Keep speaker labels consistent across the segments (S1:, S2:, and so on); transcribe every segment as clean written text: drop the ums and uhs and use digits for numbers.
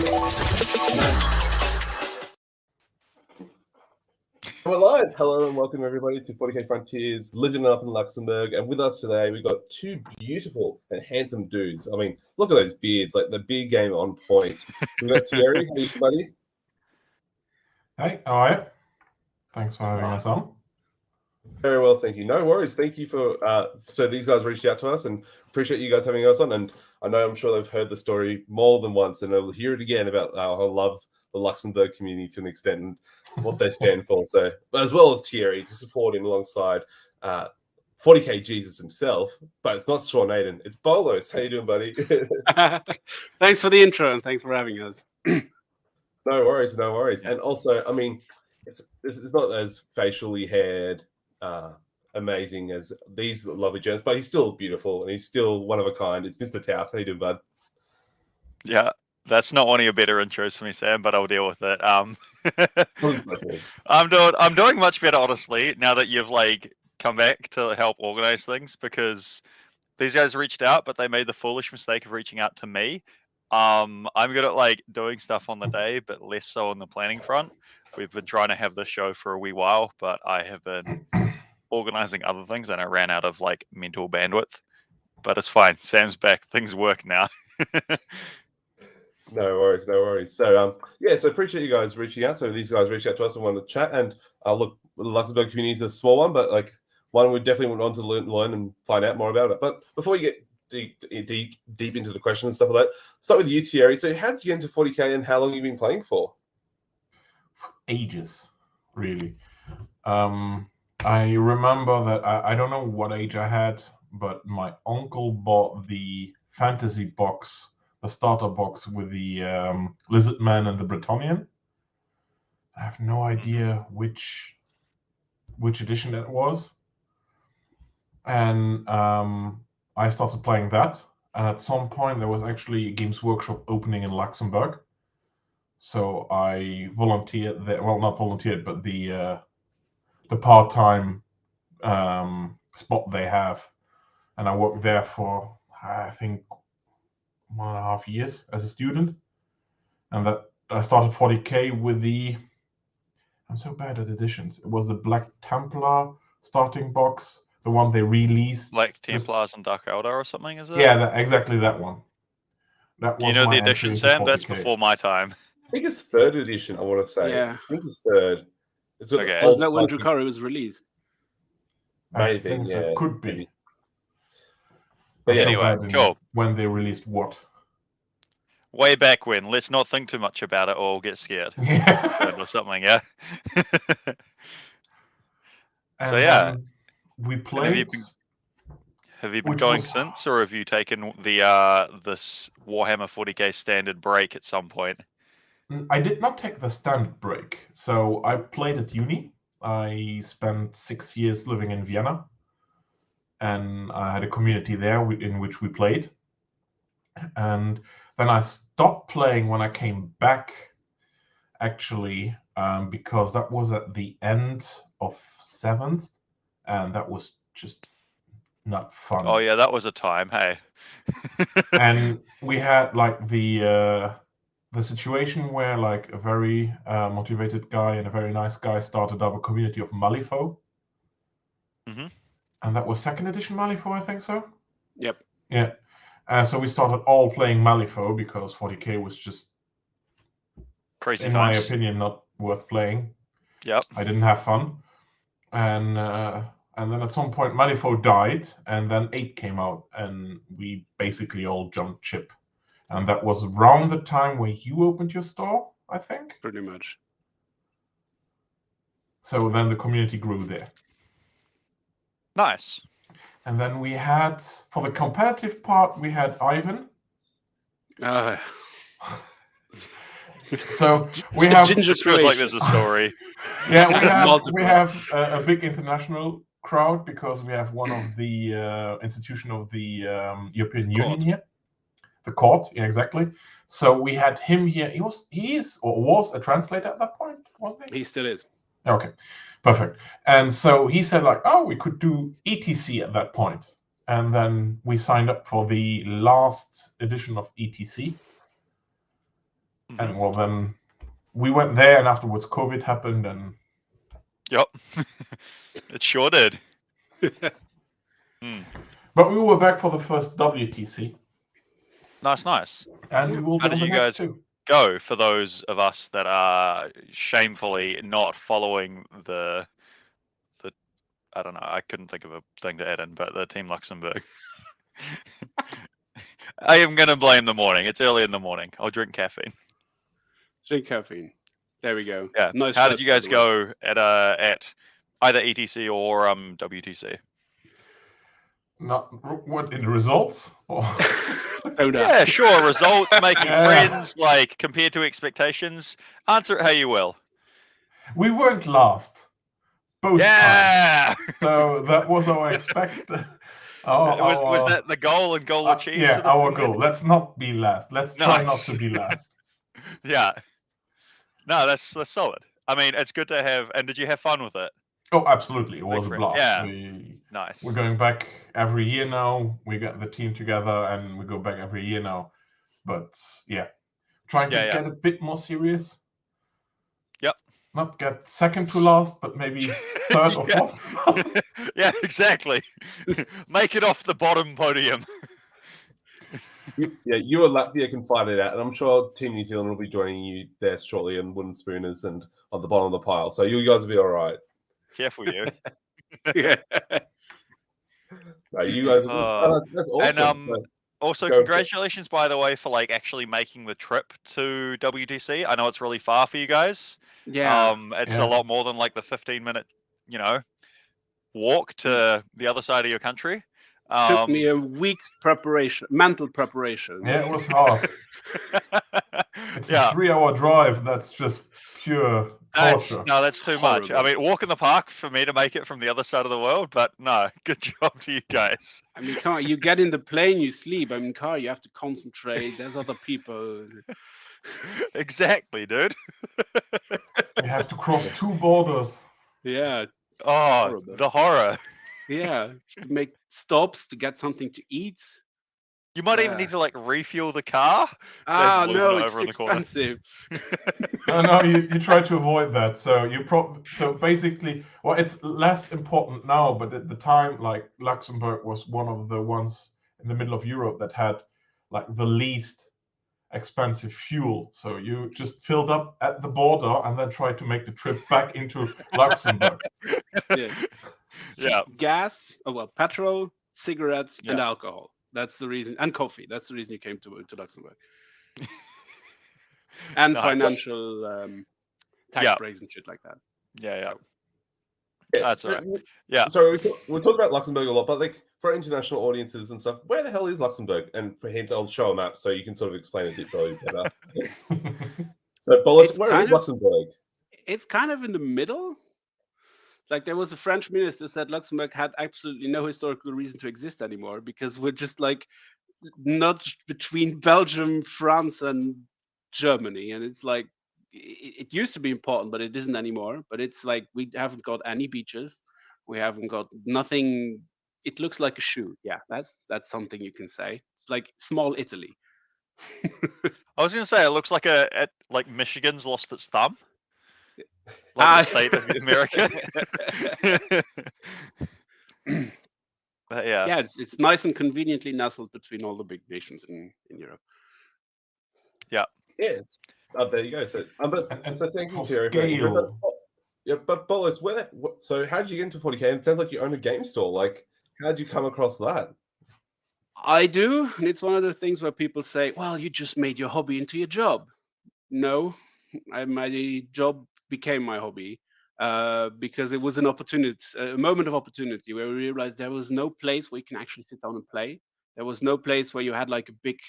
S1: We're live. Hello and welcome everybody to 40K Frontiers, living up in Luxembourg. And with us today, we've got two beautiful and handsome dudes. I mean, look at those beards, like the beard game on point. We've got Thierry. How are you, buddy?
S2: Hey, how are you? Thanks for having us on.
S1: Very well, thank you. No worries. Thank you for so these guys reached out to us and appreciate you guys having us on. And I'm sure they've heard the story more than once and they'll hear it again about how I love the Luxembourg community to an extent and what they stand for. So, as well as Thierry to support him alongside 40K Jesus himself, but it's not Sean Aiden, it's Bollos. How you doing, buddy?
S3: Thanks for the intro and thanks for having us.
S1: No worries. And also, I mean, it's not as facially haired, amazing as these lovely gents, but he's still beautiful and he's still one of a kind. It's Mr. Taus. How you doing, bud?
S4: Yeah, that's not one of your better intros for me, Sam, but I'll deal with it. I'm doing much better, honestly, now that you've come back to help organize things, because these guys reached out, but they made the foolish mistake of reaching out to me. I'm good at doing stuff on the day, but less so on the planning front. We've been trying to have this show for a wee while, but I have been organizing other things and I ran out of mental bandwidth. But it's fine. Sam's back. Things work now.
S1: No worries. So so appreciate you guys reaching out. So these guys reached out to us and wanted to chat. And look, the Luxembourg community is a small one, but one we definitely want to learn and find out more about it. But before we get deep into the questions and stuff like that, start with you, Thierry. So how did you get into 40K and how long have you been playing for?
S2: Ages, really. I remember that I don't know what age I had, but my uncle bought the fantasy box, the starter box with the Lizard Man and the Bretonnian. I have no idea which edition it was. And I started playing that. And at some point, there was actually a Games Workshop opening in Luxembourg. So I volunteered there. Well, not volunteered, but the part-time spot they have. And I worked there for, I think, 1.5 years as a student. And that I started 40K with I'm so bad at editions. It was the Black Templar starting box, the one they released.
S4: Like Templars and Dark Eldar or something, is it?
S2: Yeah, exactly that one.
S4: Do you know the edition, Sam? That's before my time.
S1: I think it's 3rd edition, I want to say.
S3: Yeah.
S1: I think it's 3rd. It's
S3: okay. Was that when Drukhari was released?
S1: Maybe,
S2: I think
S1: yeah.
S2: So. Could be.
S4: But anyway, cool.
S2: When they released what?
S4: Way back when. Let's not think too much about it or get scared.
S2: Yeah.
S4: Or something, yeah?
S2: So,
S4: yeah.
S2: We played...
S4: Have you been going since, or have you taken the this Warhammer 40K standard break at some point?
S2: I did not take the standard break. So I played at uni. I spent 6 years living in Vienna. And I had a community there in which we played. And then I stopped playing when I came back, actually, because that was at the end of 7th. And that was just not fun.
S4: Oh yeah, that was a time, hey.
S2: And we had the situation where a very motivated guy and a very nice guy started up a community of Malifaux.
S4: Mm-hmm.
S2: And that was 2nd edition Malifaux, I think so.
S3: Yep.
S2: Yeah. So we started all playing Malifaux because 40K was just
S4: crazy
S2: in
S4: times.
S2: my opinion, not worth playing.
S4: Yep.
S2: I didn't have fun. And then at some point, Malifaux died, and then 8 came out, and we basically all jumped ship. And that was around the time where you opened your store, I think.
S3: Pretty much.
S2: So then the community grew there.
S4: Nice.
S2: And then we had, for the competitive part, we had Ivan. So we have...
S4: It just feels like there's a story.
S2: Yeah, we have a big international crowd because we have one of the institution of the European Union here. The court, yeah, exactly. So we had him here. He was a translator at that point, wasn't he?
S3: He still is.
S2: Okay, perfect. And so he said we could do ETC at that point. And then we signed up for the last edition of ETC. And well, then we went there, and afterwards COVID happened, and
S4: Yep. It sure did.
S2: but we were back for the first WTC,
S4: Nice.
S2: and we will
S4: How
S2: be on
S4: did
S2: the
S4: you
S2: next
S4: guys
S2: too.
S4: go, for those of us that are shamefully not following the I don't know, I couldn't think of a thing to add in, but the Team Luxembourg. I am going to blame the morning. It's early in the morning. I'll drink caffeine.
S3: Drink caffeine. There we go.
S4: Yeah.
S3: Nice
S4: How
S3: shirt,
S4: did you
S3: by
S4: guys
S3: the way.
S4: go at either ETC or WTC?
S2: Not what in the results? Or...
S3: Don't
S4: Yeah,
S3: ask.
S4: sure. Results, making
S2: Yeah.
S4: friends, like compared to expectations. Answer it how you will.
S2: We weren't last. Both times.
S4: Yeah.
S2: So that was our expect.
S4: Was that the goal and goal achieved?
S2: Yeah,
S4: sort of
S2: our
S4: thing then?
S2: goal. Let's not be last. Let's try not
S4: Nice.
S2: to be last.
S4: Yeah. No, that's solid. I mean, it's good to have. And did you have fun with it?
S2: Oh, absolutely. It was a
S4: friend.
S2: blast.
S4: Yeah. Nice.
S2: We're going back every year now. We get the team together and we go back every year now. But yeah, trying to get a bit more serious.
S4: Yep.
S2: Not get second to last, but maybe third or fourth.
S4: Yeah, exactly. Make it off the bottom podium.
S1: You and Latvia can fight it out, and I'm sure Team New Zealand will be joining you there shortly in wooden spooners and on the bottom of the pile. So you guys will be all right.
S4: Careful, you.
S3: Yeah.
S1: No, you guys. That's awesome.
S4: And also,
S1: go
S4: congratulations, by the way, for like actually making the trip to WTC. I know it's really far for you guys.
S3: Yeah.
S4: It's a lot more than like the 15-minute, walk to the other side of your country.
S3: Took me a week's preparation, mental preparation.
S2: Yeah, it was hard. It's a 3-hour drive. That's just pure torture.
S4: No, that's too much. I mean, walk in the park for me to make it from the other side of the world, but no, good job to you guys.
S3: I mean, come on, you get in the plane, you sleep. I mean, car, you have to concentrate. There's other people.
S4: Exactly, dude.
S2: You have to cross 2 borders.
S3: Yeah.
S4: Oh,
S3: horrible.
S4: The horror.
S3: Yeah. Make stops to get something to eat.
S4: You might even need to like refuel the car.
S3: No, it's expensive.
S2: No, you try to avoid that. So so basically, well, it's less important now, but at the time, like Luxembourg was one of the ones in the middle of Europe that had like the least expensive fuel. So you just filled up at the border and then tried to make the trip back into Luxembourg.
S3: Yeah. Gas, petrol, cigarettes, and alcohol. That's the reason, and coffee. That's the reason you came to Luxembourg. And financial tax breaks and shit like that.
S4: Yeah. That's all right. Yeah.
S1: So we talk about Luxembourg a lot, but like for international audiences and stuff, where the hell is Luxembourg? And for hints, I'll show a map so you can sort of explain it probably better. So, Bollos, where is Luxembourg?
S3: It's kind of in the middle. Like there was a French minister said Luxembourg had absolutely no historical reason to exist anymore because we're just like not between Belgium, France, and Germany, and it's like it used to be important, but it isn't anymore. But it's like we haven't got any beaches, we haven't got nothing. It looks like a shoe. Yeah, that's something you can say. It's like small Italy.
S4: I was gonna say it looks like like Michigan's lost its thumb. Like the state of America. But yeah,
S3: it's nice and conveniently nestled between all the big nations in Europe.
S1: Yeah. There you go. So, so thank you, Thierry.
S2: Scale.
S1: Yeah, but Bollos, so how did you get into 40K? It sounds like you own a game store. Like, how did you come across that?
S3: I do, and it's one of the things where people say, "Well, you just made your hobby into your job." No, my job became my hobby because it was a moment of opportunity where we realized there was no place where you can actually sit down and play. There was no place where you had like a big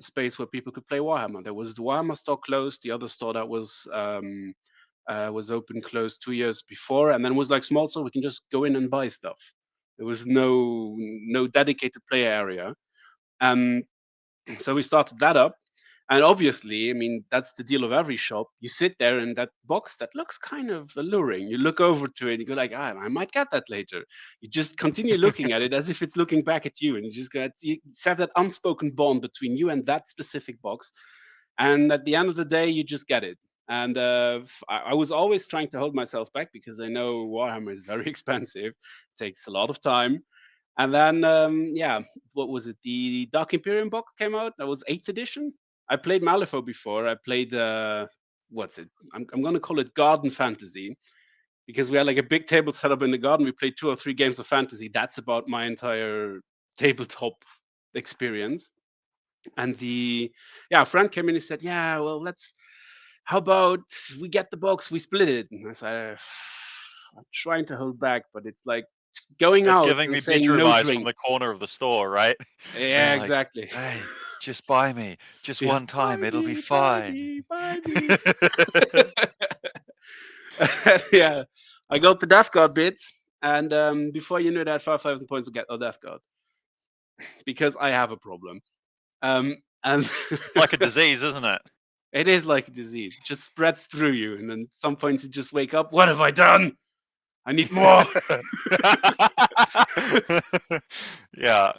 S3: space where people could play Warhammer. There was the Warhammer store closed, the other store that was open closed 2 years before, and then was like small, so we can just go in and buy stuff. There was no dedicated play area, so we started that up. And obviously, I mean, that's the deal of every shop. You sit there in that box that looks kind of alluring. You look over to it and you go like, I might get that later. You just continue looking at it as if it's looking back at you. And you just you have that unspoken bond between you and that specific box. And at the end of the day, you just get it. And I was always trying to hold myself back because I know Warhammer is very expensive, takes a lot of time. And then, what was it? The Dark Imperium box came out. That was 8th edition. I played Malifaux before. I played, what's it? I'm going to call it Garden Fantasy, because we had like a big table set up in the garden. We played 2 or 3 games of fantasy. That's about my entire tabletop experience. And a friend came in and said, yeah, well, how about we get the box, we split it? And I said, I'm trying to hold back, but it's like going
S4: It's
S3: out
S4: giving
S3: and
S4: me
S3: saying
S4: bedroom
S3: no
S4: eyes
S3: drink.
S4: from the corner of the store, right?
S3: Yeah,
S4: Like,
S3: exactly.
S4: hey, just buy me. Just
S3: Yeah,
S4: one time.
S3: buy
S4: It'll
S3: me,
S4: be fine.
S3: buy me. Yeah, I got the Death Guard bit, and before you know that, 5,000 points to get a Death Guard, because I have a problem. And
S4: Like a disease, isn't it?
S3: It is like a disease. It just spreads through you, and then some points you just wake up. What have I done? I need more.
S4: Yeah.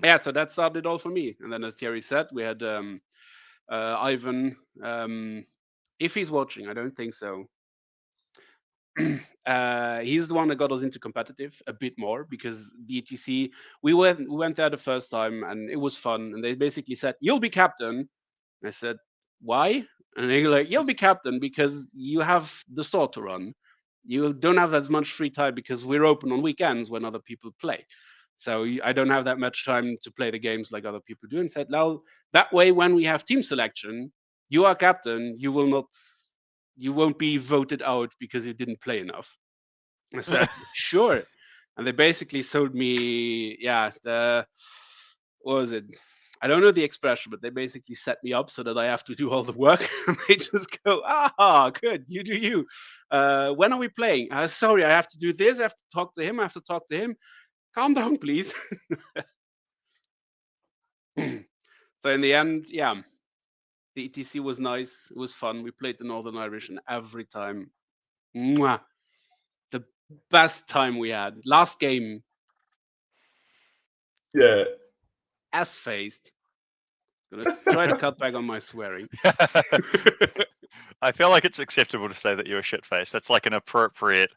S3: Yeah, so that started all for me. And then, as Thierry said, we had Ivan. If he's watching, I don't think so. He's the one that got us into competitive a bit more, because the ETC, we went there the first time and it was fun. And they basically said, "You'll be captain." I said, "Why?" And they're like, "You'll be captain because you have the store to run. You don't have as much free time because we're open on weekends when other people play. So I don't have that much time to play the games like other people do." And said, "Now that way, when we have team selection, you are captain. You won't be voted out because you didn't play enough." I said, "Sure." And they basically sold me, what was it? I don't know the expression, but they basically set me up so that I have to do all the work. And they just go, good, you do you. When are we playing? Sorry, I have to do this. I have to talk to him. I have to talk to him. Calm down, please. So in the end, the ETC was nice. It was fun. We played the Northern Irish, and every time, mwah, the best time we had. Last game,
S1: Yeah.
S3: ass-faced. Gonna try to cut back on my swearing.
S4: I feel like it's acceptable to say that you're a shit-faced. That's like an appropriate.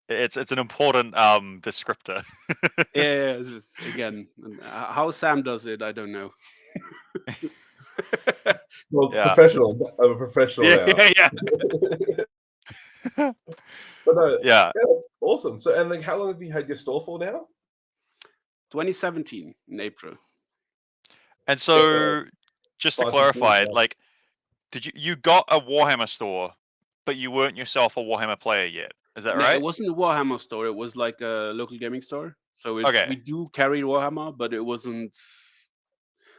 S4: It's an important descriptor.
S3: Yeah, it's just, again, how Sam does it, I don't know.
S1: Well,
S4: Yeah.
S1: professional. I'm a professional now.
S3: Yeah.
S1: But no,
S4: Yeah.
S1: that's awesome. So, and like, how long have you had your store for now?
S3: 2017 in April.
S4: And so, just to
S1: 5, 6
S4: clarify,
S1: years, yeah.
S4: like, did you got a Warhammer store, but you weren't yourself a Warhammer player yet? Is that
S3: No,
S4: right?
S3: it wasn't a Warhammer store. It was like a local gaming store. So
S4: Okay.
S3: we do carry Warhammer, but it wasn't.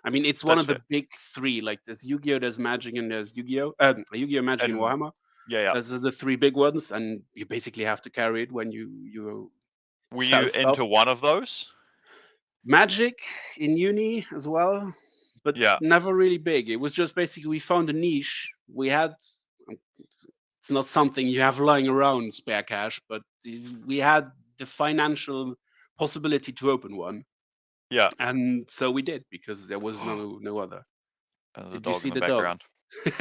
S3: I mean, it's one
S4: That's
S3: of the
S4: fair.
S3: big 3. Like, there's Yu-Gi-Oh, there's Magic, and there's Yu-Gi-Oh. Yu-Gi-Oh, Magic, and
S4: And-
S3: Warhammer.
S4: Yeah.
S3: Those are the 3 big ones, and you basically have to carry it when you
S4: Were
S3: sell
S4: you
S3: stuff.
S4: into one of those?
S3: Magic in uni as well, but
S4: Yeah.
S3: never really big. It was just basically we found a niche. We had, it's not something you have lying around, spare cash, but we had the financial possibility to open one.
S4: Yeah.
S3: And so we did, because there was no other.
S4: There's a
S3: Did you
S4: dog
S3: see
S4: in the
S3: the dog?
S4: background.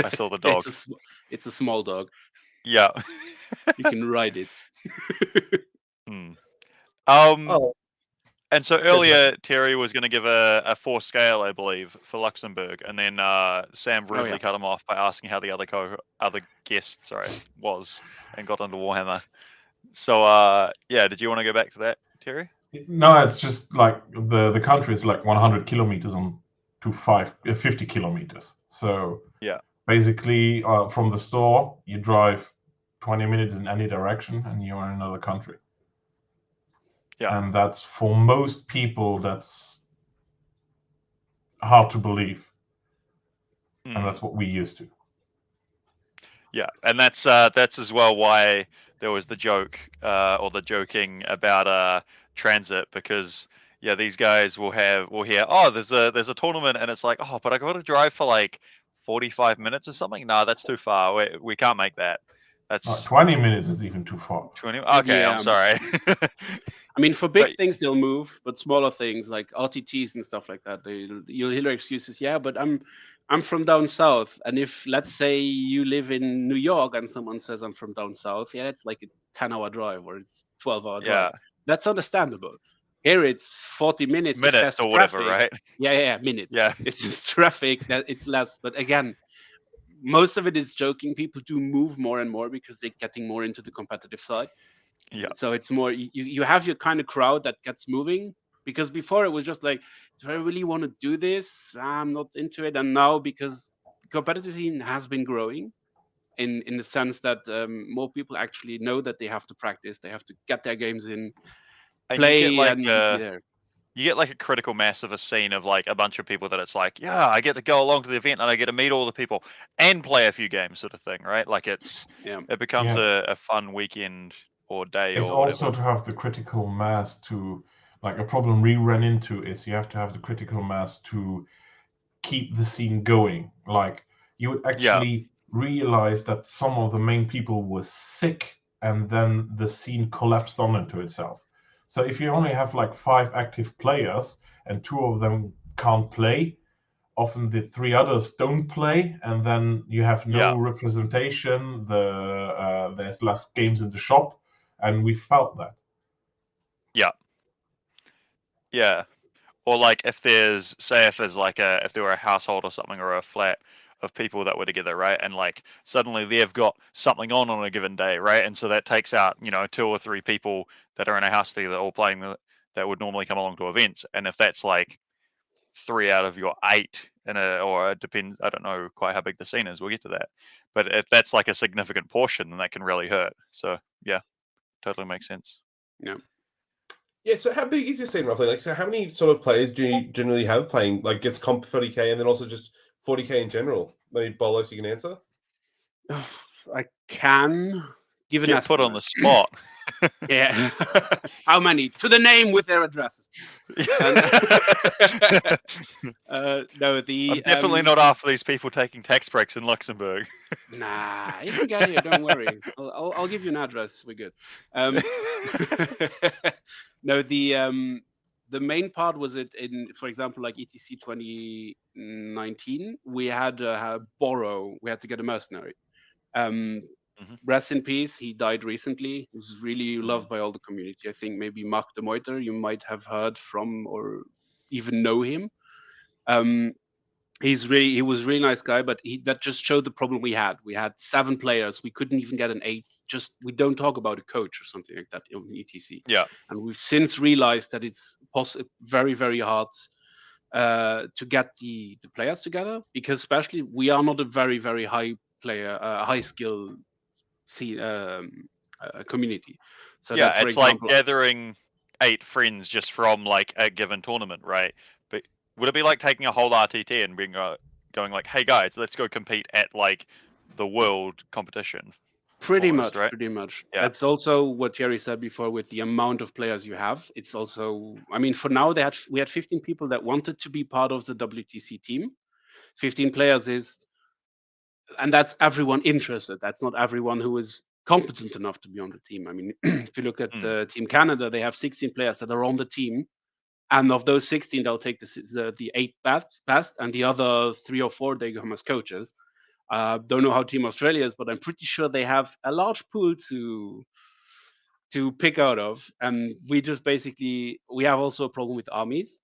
S4: I saw the dog.
S3: It's a small dog.
S4: Yeah.
S3: You can ride it.
S1: Oh,
S4: And so earlier, Terry was going to give a 4 scale, I believe, for Luxembourg, and then Sam rudely cut him off by asking how the other guest, was, and got onto Warhammer. So did you want to go back to that, Terry?
S2: No, it's just like the country is like 100 kilometers to 50 kilometers. So
S4: yeah,
S2: basically, from the store, you drive 20 minutes in any direction, and you're in another country.
S4: Yeah,
S2: and that's for most people that's hard to believe, and that's what we used to.
S4: Yeah, and that's as well why there was the joke or the joking about transit, because these guys will hear, oh, there's a tournament, and it's like, oh, but I got to drive for like 45 minutes or something. No, that's too far. We can't make that. That's
S2: 20 minutes is even too far.
S4: 20. Okay, yeah. I'm sorry.
S3: I mean, for big things they'll move, but smaller things like RTTs and stuff like that, you'll hear excuses. Yeah, but I'm I'm from down south, and if let's say you live in New York and someone says I'm from down south, yeah, it's like a 10-hour drive or it's 12-hour drive. That's understandable. Here it's 40 minutes. It's less
S4: or whatever,
S3: traffic.
S4: right?
S3: Yeah, minutes.
S4: Yeah.
S3: It's just traffic that it's less. But again, most of it is joking. People do move more and more because they're getting more into the competitive side.
S4: Yeah.
S3: So it's more you have your kind of crowd that gets moving, because before it was just like, do I really want to do this? I'm not into it. And now, because the competitive scene has been growing in the sense that more people actually know that they have to practice, they have to get their games in,
S4: And
S3: play,
S4: you get like
S3: and be there.
S4: You get like a critical mass of a scene of like a bunch of people that it's like, yeah, I get to go along to the event and I get to meet all the people and play a few games, sort of thing, right? Like it becomes a fun weekend or day.
S2: It's
S4: or
S2: also
S4: whatever.
S2: to have the critical mass to, like, a problem we ran into is you have to have the critical mass to keep the scene going. Like, you would actually realize that some of the main people were sick, and then the scene collapsed on into itself. So if you only have like 5 active players and 2 of them can't play, often the 3 others don't play, and then you have no representation. There's less games in the shop, and we felt that.
S4: Yeah. Or like if there's if there were a household or something, or a flat of people that were together, right? And like suddenly they've got something on a given day, right? And so that takes out, 2 or 3 people that are in a house together all playing that would normally come along to events. And if that's like 3 out of your 8 or it depends, I don't know quite how big the scene is, we'll get to that. But if that's like a significant portion, then that can really hurt. So yeah, totally makes sense.
S3: Yeah.
S1: Yeah, so how big is your scene roughly? Like, so how many sort of players do you generally have playing, like, gets comp 30k and then also just 40k in general? Maybe Bollos, you can answer?
S3: I can give an
S4: Get
S3: estimate.
S4: put on the spot.
S3: Yeah. How many? To the name with their addresses. No,
S4: I'm definitely not after these people taking tax breaks in Luxembourg.
S3: Nah, you can get here. Don't worry. I'll give you an address. We're good. No, the main part was it in, for example, like ETC 2019, we had we had to get a mercenary. Rest in peace. He died recently. He was really loved by all the community. I think maybe Mark de Moiter, you might have heard from or even know him. He was a really nice guy, but that just showed the problem we had. We had 7 players. We couldn't even get an 8th. Just, we don't talk about a coach or something like that in ETC.
S4: Yeah.
S3: And we've since realized that it's very, very hard to get the players together, because especially we are not a very, very high skill community. So
S4: yeah,
S3: that, for
S4: it's
S3: example,
S4: like gathering 8 friends just from like a given tournament, right? But would it be like taking a whole RTT and going like, hey guys, let's go compete at like the world competition?
S3: Pretty
S4: almost,
S3: much,
S4: right?
S3: pretty much.
S4: Yeah.
S3: That's also what Thierry said before with the amount of players you have. It's also, I mean, for now we had 15 people that wanted to be part of the WTC team. 15 players and that's everyone interested. That's not everyone who is competent enough to be on the team. I mean, if you look at Team Canada, they have 16 players that are on the team. And of those 16, they'll take the 8 best, and the other 3 or 4, they come as coaches. Don't know how Team Australia is, but I'm pretty sure they have a large pool to pick out of. And we just basically, we have also a problem with armies.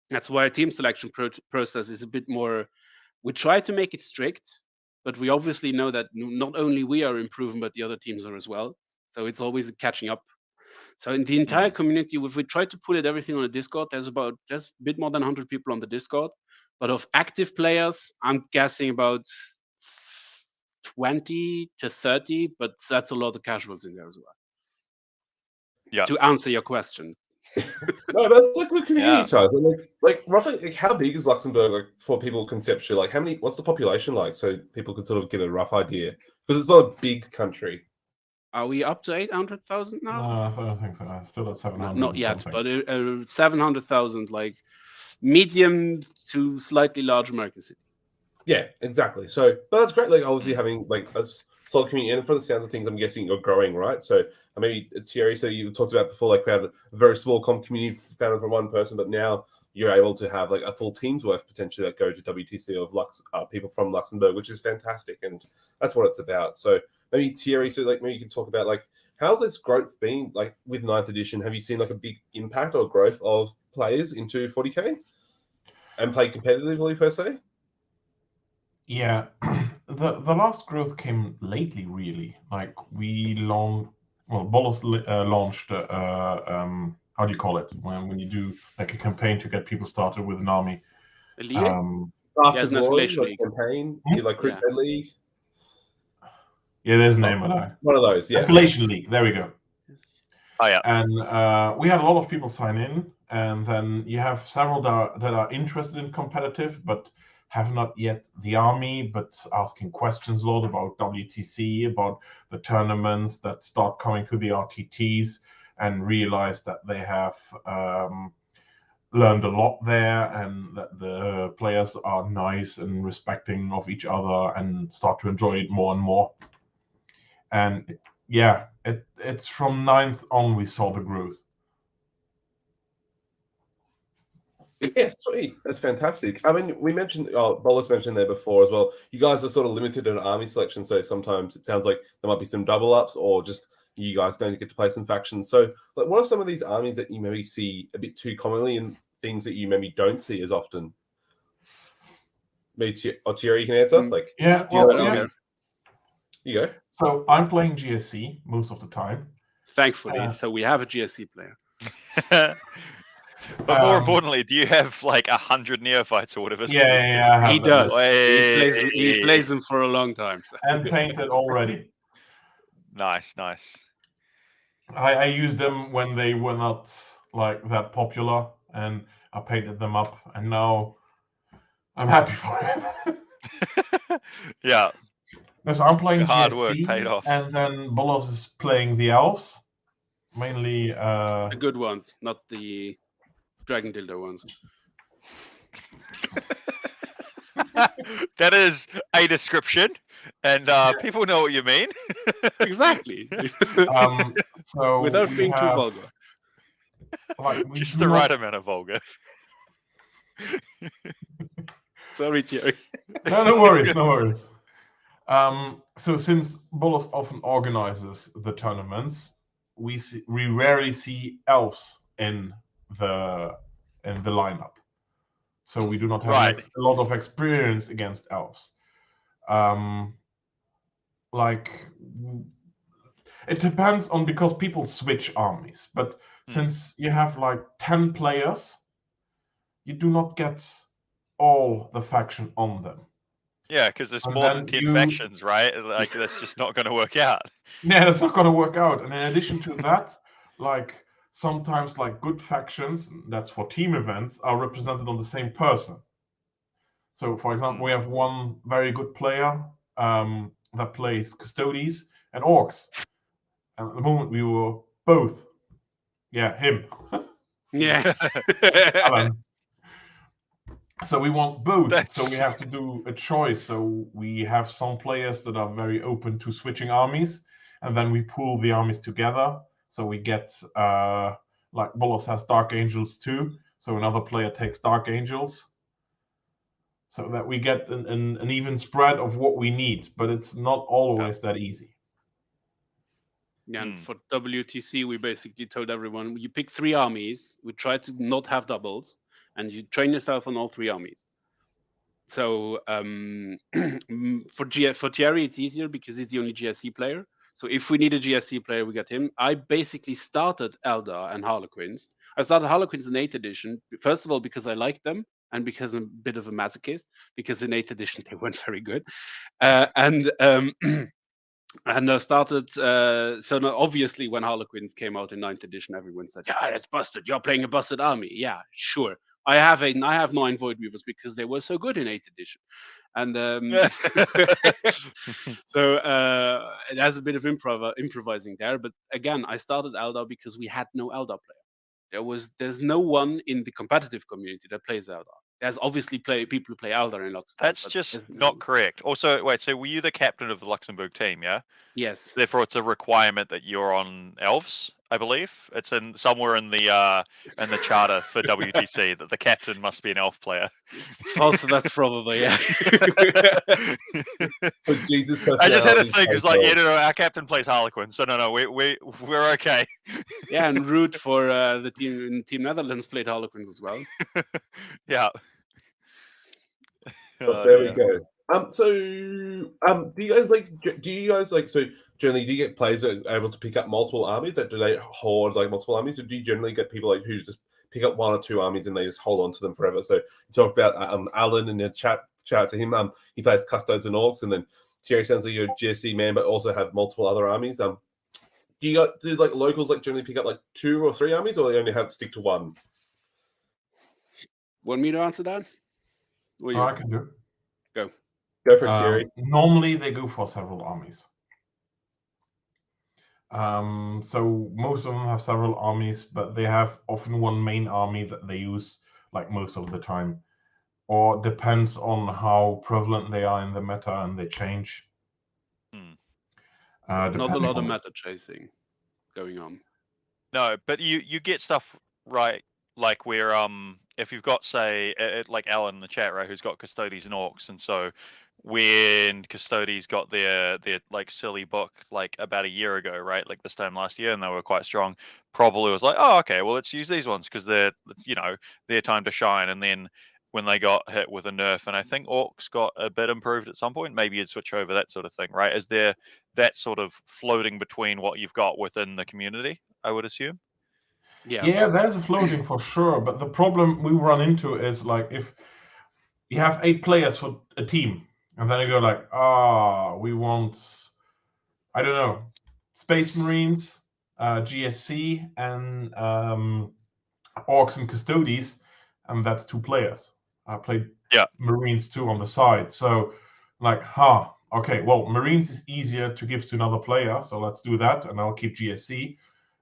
S3: That's why our team selection process is a bit more, we try to make it strict, but we obviously know that not only we are improving, but the other teams are as well. So it's always catching up. So in the entire community, if we try to put everything on the Discord, there's a bit more than 100 people on the Discord. But of active players, I'm guessing about 20 to 30, but that's a lot of casuals in there as well.
S4: Yeah.
S3: To answer your question.
S1: No, that's like the community size. Like roughly, like how big is Luxembourg, like, for people conceptually? Like, what's the population like, so people can sort of get a rough idea? Because it's not a big country.
S3: Are we up to 800,000 now?
S2: No, I don't think so. I'm still at 700.
S3: Not yet,
S2: something.
S3: but 700,000, like medium to slightly large American city.
S1: Yeah, exactly. So, but that's great. Like, obviously having like a solid community, and from the sounds of things, I'm guessing you're growing, right? So, maybe Thierry, so you talked about before, like we had a very small comp community founded from one person, but now you're able to have like a full team's worth potentially that go to WTC of people from Luxembourg, which is fantastic, and that's what it's about. So maybe Thierry, so like maybe you can talk about like how's this growth been like with 9th edition? Have you seen like a big impact or growth of players into 40k and play competitively per se?
S2: Yeah, the last growth came lately, really. Like Bollos launched how do you call it when you do like a campaign to get people started with an army?
S3: A league?
S1: After
S3: an
S1: Glory,
S3: escalation
S1: like
S3: league.
S1: campaign,
S2: Hmm?
S1: like Crusade League.
S2: Yeah, there's a name of that.
S1: One of those, yeah.
S2: Escalation League. There we go.
S4: Oh yeah.
S2: And we had a lot of people sign in, and then you have several that are interested in competitive, but have not yet the army, but asking questions a lot about WTC, about the tournaments that start coming to the RTTs, and realize that they have learned a lot there, and that the players are nice and respecting of each other, and start to enjoy it more and more. And yeah, it's from 9th on we saw the growth.
S1: Yeah, sweet. That's fantastic. I mean, we mentioned, Bollos mentioned there before as well. You guys are sort of limited in army selection, so sometimes it sounds like there might be some double ups, or just you guys don't get to play some factions. So, like, what are some of these armies that you maybe see a bit too commonly, and things that you maybe don't see as often? Maybe Thierry can answer. Like,
S2: Yeah,
S1: do you know
S2: well,
S1: what
S2: yeah.
S1: armies? You go.
S2: So I'm playing GSC most of the time.
S3: Thankfully, so we have a GSC player.
S4: But more importantly, do you have like 100 neophytes or whatever?
S2: Yeah,
S3: He does.
S4: Wait.
S3: He plays them for a long time. So.
S2: And painted already.
S4: Nice.
S2: I used them when they were not like that popular, and I painted them up, and now I'm happy for it.
S4: Yeah.
S2: So I'm playing
S4: Your hard
S2: GSC,
S4: work paid off.
S2: and then Bollos is playing the elves, mainly.
S3: The good ones, not the dragon dildo ones.
S4: That is a description, and people know what you mean.
S3: Exactly.
S2: So
S3: without being too vulgar.
S2: Like,
S4: Just the right amount of vulgar.
S3: Sorry, Thierry.
S2: No worries. So since Bollos often organizes the tournaments, we rarely see elves in the lineup. So we do not have a lot of experience against elves. Like, it depends on, because people switch armies, but since you have like 10 players, you do not get all the faction on them.
S4: Yeah, because there's more than 10 factions, right? Like, that's just not going to work out.
S2: Yeah, that's not going to work out. And in addition to that, like, sometimes like good factions, that's for team events, are represented on the same person. So, for example, we have one very good player that plays Custodes and Orcs. And at the moment, we were both. Yeah, him.
S3: Yeah.
S2: Alan. So we want both. So we have to do a choice. So we have some players that are very open to switching armies, and then we pool the armies together. So we get like Bollos has Dark Angels too. So another player takes Dark Angels. So that we get an even spread of what we need, but it's not always that easy.
S3: Yeah, and for WTC, we basically told everyone, you pick 3 armies. We try to not have doubles, and you train yourself on all 3 armies. So for Thierry, it's easier because he's the only GSC player. So if we need a GSC player, we get him. I basically started Eldar and Harlequins. I started Harlequins in 8th edition, first of all, because I liked them, and because I'm a bit of a masochist, because in 8th edition, they weren't very good. And I started, so now obviously when Harlequins came out in 9th edition, everyone said, yeah, that's busted. You're playing a busted army. Yeah, sure. I have 9 Void Weavers because they were so good in 8th edition. And so it has a bit of improvising there. But again, I started Eldar because we had no Eldar player. There's no one in the competitive community that plays Eldar. There's obviously people who play Eldar in Luxembourg.
S4: That's just not correct. Also, wait, so were you the captain of the Luxembourg team, yeah?
S3: Yes.
S4: Therefore, it's a requirement that you're on elves. I believe it's in somewhere in the charter for WTC that the captain must be an elf player.
S3: Also, that's probably yeah.
S1: But Jesus,
S4: I just had a
S1: personality
S4: thing. It's
S1: plays
S4: like,
S1: well.
S4: no, our captain plays Harlequin, so no, we're okay.
S3: Yeah, and Root for the team in Team Netherlands played Harlequins as well.
S4: Yeah.
S1: But there we go. So, do you guys like? So, generally, do you get players that are able to pick up multiple armies? That do they hoard like multiple armies, or do you generally get people like who just pick up 1 or 2 armies and they just hold on to them forever? So, you talked about Alan in the chat. Shout out to him. He plays Custodes and Orcs, and then Thierry sounds like you're a GSC man, but also have multiple other armies. Do like locals like generally pick up like 2 or 3 armies, or they only stick to 1?
S3: Want me to answer that?
S2: I can do.
S1: Go for it, Thierry.
S2: Normally, they go for several armies. So most of them have several armies, but they have often one main army that they use like most of the time, or depends on how prevalent they are in the meta and they change.
S3: Not a lot of
S2: it.
S3: meta chasing going on.
S4: No, but you get stuff right, like where if you've got say like Alan in the chat, right, who's got Custodes and Orcs, and so when Custodes got their like silly book like about a year ago, right, like this time last year, and they were quite strong, probably was like, oh, okay, well, let's use these ones because they're, you know, their time to shine. And then when they got hit with a nerf, and I think Orcs got a bit improved at some point, maybe you'd switch over, that sort of thing, right? Is there that sort of floating between what you've got within the community, I would assume?
S2: Yeah, there's a floating for sure, but the problem we run into is like if you have 8 players for a team, and then you go like, we want, I don't know, Space Marines, GSC, and Orcs and Custodes, and that's 2 players. I played Marines too on the side, so like, okay, well, Marines is easier to give to another player, so let's do that, and I'll keep GSC.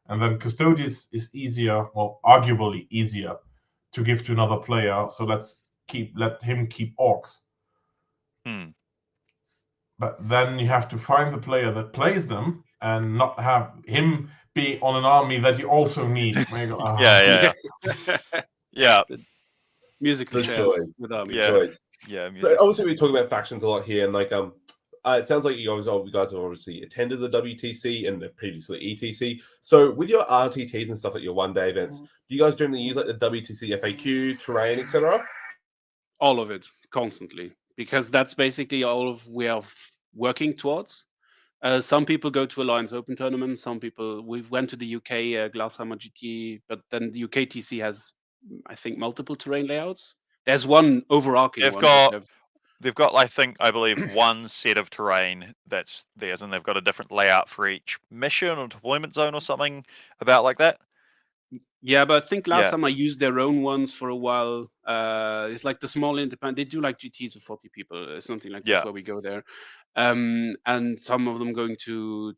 S2: And then Custodes is easier, well, arguably easier to give to another player, so let him keep Orcs. But then you have to find the player that plays them and not have him be on an army that you also need.
S4: Yeah.
S3: Musical chairs with armies.
S1: Choice.
S4: Yeah.
S1: So obviously we talk about factions a lot here, and like it sounds like you guys have obviously attended the WTC and previously ETC. So with your RTTs and stuff at your one-day events, do you guys generally use like the WTC FAQ, terrain, etc.?
S3: All of it, constantly, because that's basically all of we are working towards. Some people go to Alliance Open tournaments. Some people, we went to the UK Glasshammer GT, but then the UK TC has, I think, multiple terrain layouts. There's one overarching one.
S4: They've got, I believe, one set of terrain that's theirs, and they've got a different layout for each mission or deployment zone or something about like that.
S3: Yeah, but I think last time I used their own ones for a while. It's like the small independent. They do like GTs with 40 people, something like this, where we go there. And some of them going to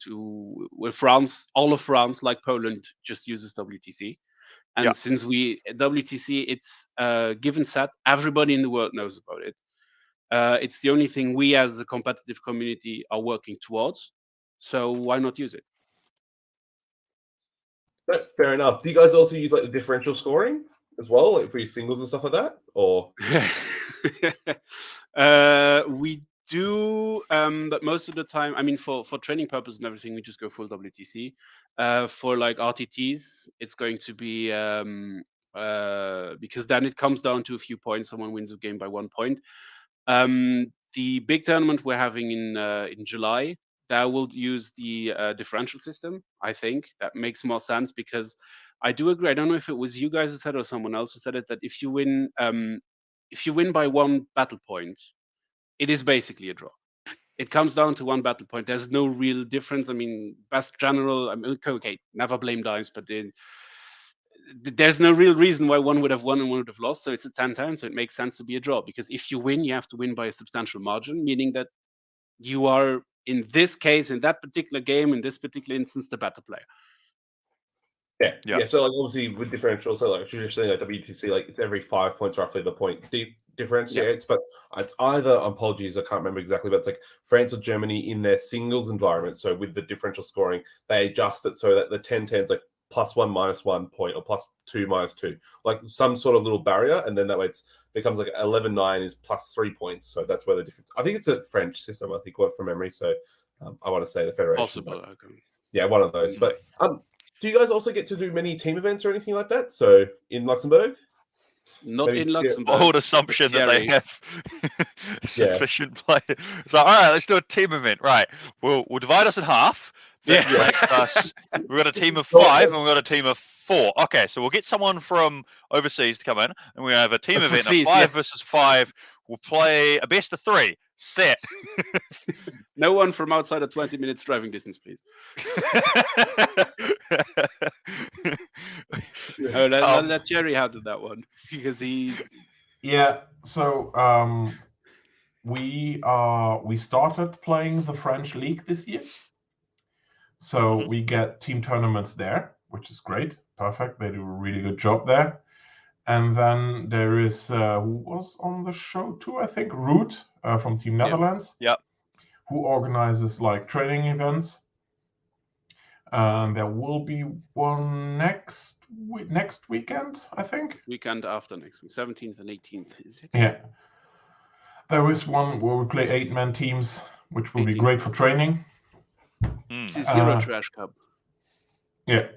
S3: France, all of France, like Poland, just uses WTC. And since WTC, it's a given set, everybody in the world knows about it. It's the only thing we as a competitive community are working towards. So why not use it?
S1: Fair enough. Do you guys also use like the differential scoring as well, like for your singles and stuff like that? Or
S3: we do, but most of the time, I mean, for training purposes and everything, we just go full WTC. For like RTTs, it's going to be because then it comes down to a few points. Someone wins a game by 1 point. The big tournament we're having in July, that will use the differential system. I think that makes more sense because I do agree. I don't know if it was you guys who said or someone else who said it, that if you win by 1 battle point, it is basically a draw. It comes down to 1 battle point. There's no real difference. I mean, best general. I mean, okay, never blame dice, but there's no real reason why one would have won and one would have lost. So it's a 10-10. So it makes sense to be a draw because if you win, you have to win by a substantial margin, meaning that you are, in this case, in that particular game, in this particular instance, the better player.
S1: Yeah. So like obviously with differential, so like traditionally like WTC, like it's every 5 points roughly the point differentiates, but it's either, apologies, I can't remember exactly, but it's like France or Germany in their singles environment. So with the differential scoring, they adjust it so that the 10-10's like +1 -1 point or +2 -2, like some sort of little barrier, and then that way it becomes like 11-9 is +3 points. So that's where the difference. I think it's a French system. I think from memory. So I want to say the Federation.
S3: Possible. Okay.
S1: Yeah, one of those. But do you guys also get to do many team events or anything like that? So in Luxembourg?
S3: Not
S1: Maybe
S3: in Luxembourg.
S4: Bold assumption that they
S3: Thierry.
S4: have sufficient players. So, all right, let's do a team event. Right, we'll divide us in half. That makes us. We've got a team of 5 and we've got a team of 4. Okay, so we'll get someone from overseas to come in, and we have a team event of 5 versus 5. We'll play a best of 3. Set.
S3: No one from outside of 20 minutes driving distance, please. Let Thierry handle that one because he's.
S2: Yeah. So we started playing the French league this year. So we get team tournaments there, which is great. Perfect. They do a really good job there. And then there is who was on the show too, I think, Root from Team Netherlands.
S4: Yep.
S2: Who organizes like training events. There will be one next weekend, I think.
S3: Weekend after next week, 17th and 18th, is it?
S2: Yeah. There is one where we play 8-man teams, which will be great for training.
S3: It's a Zero Trash Cup.
S2: Yeah.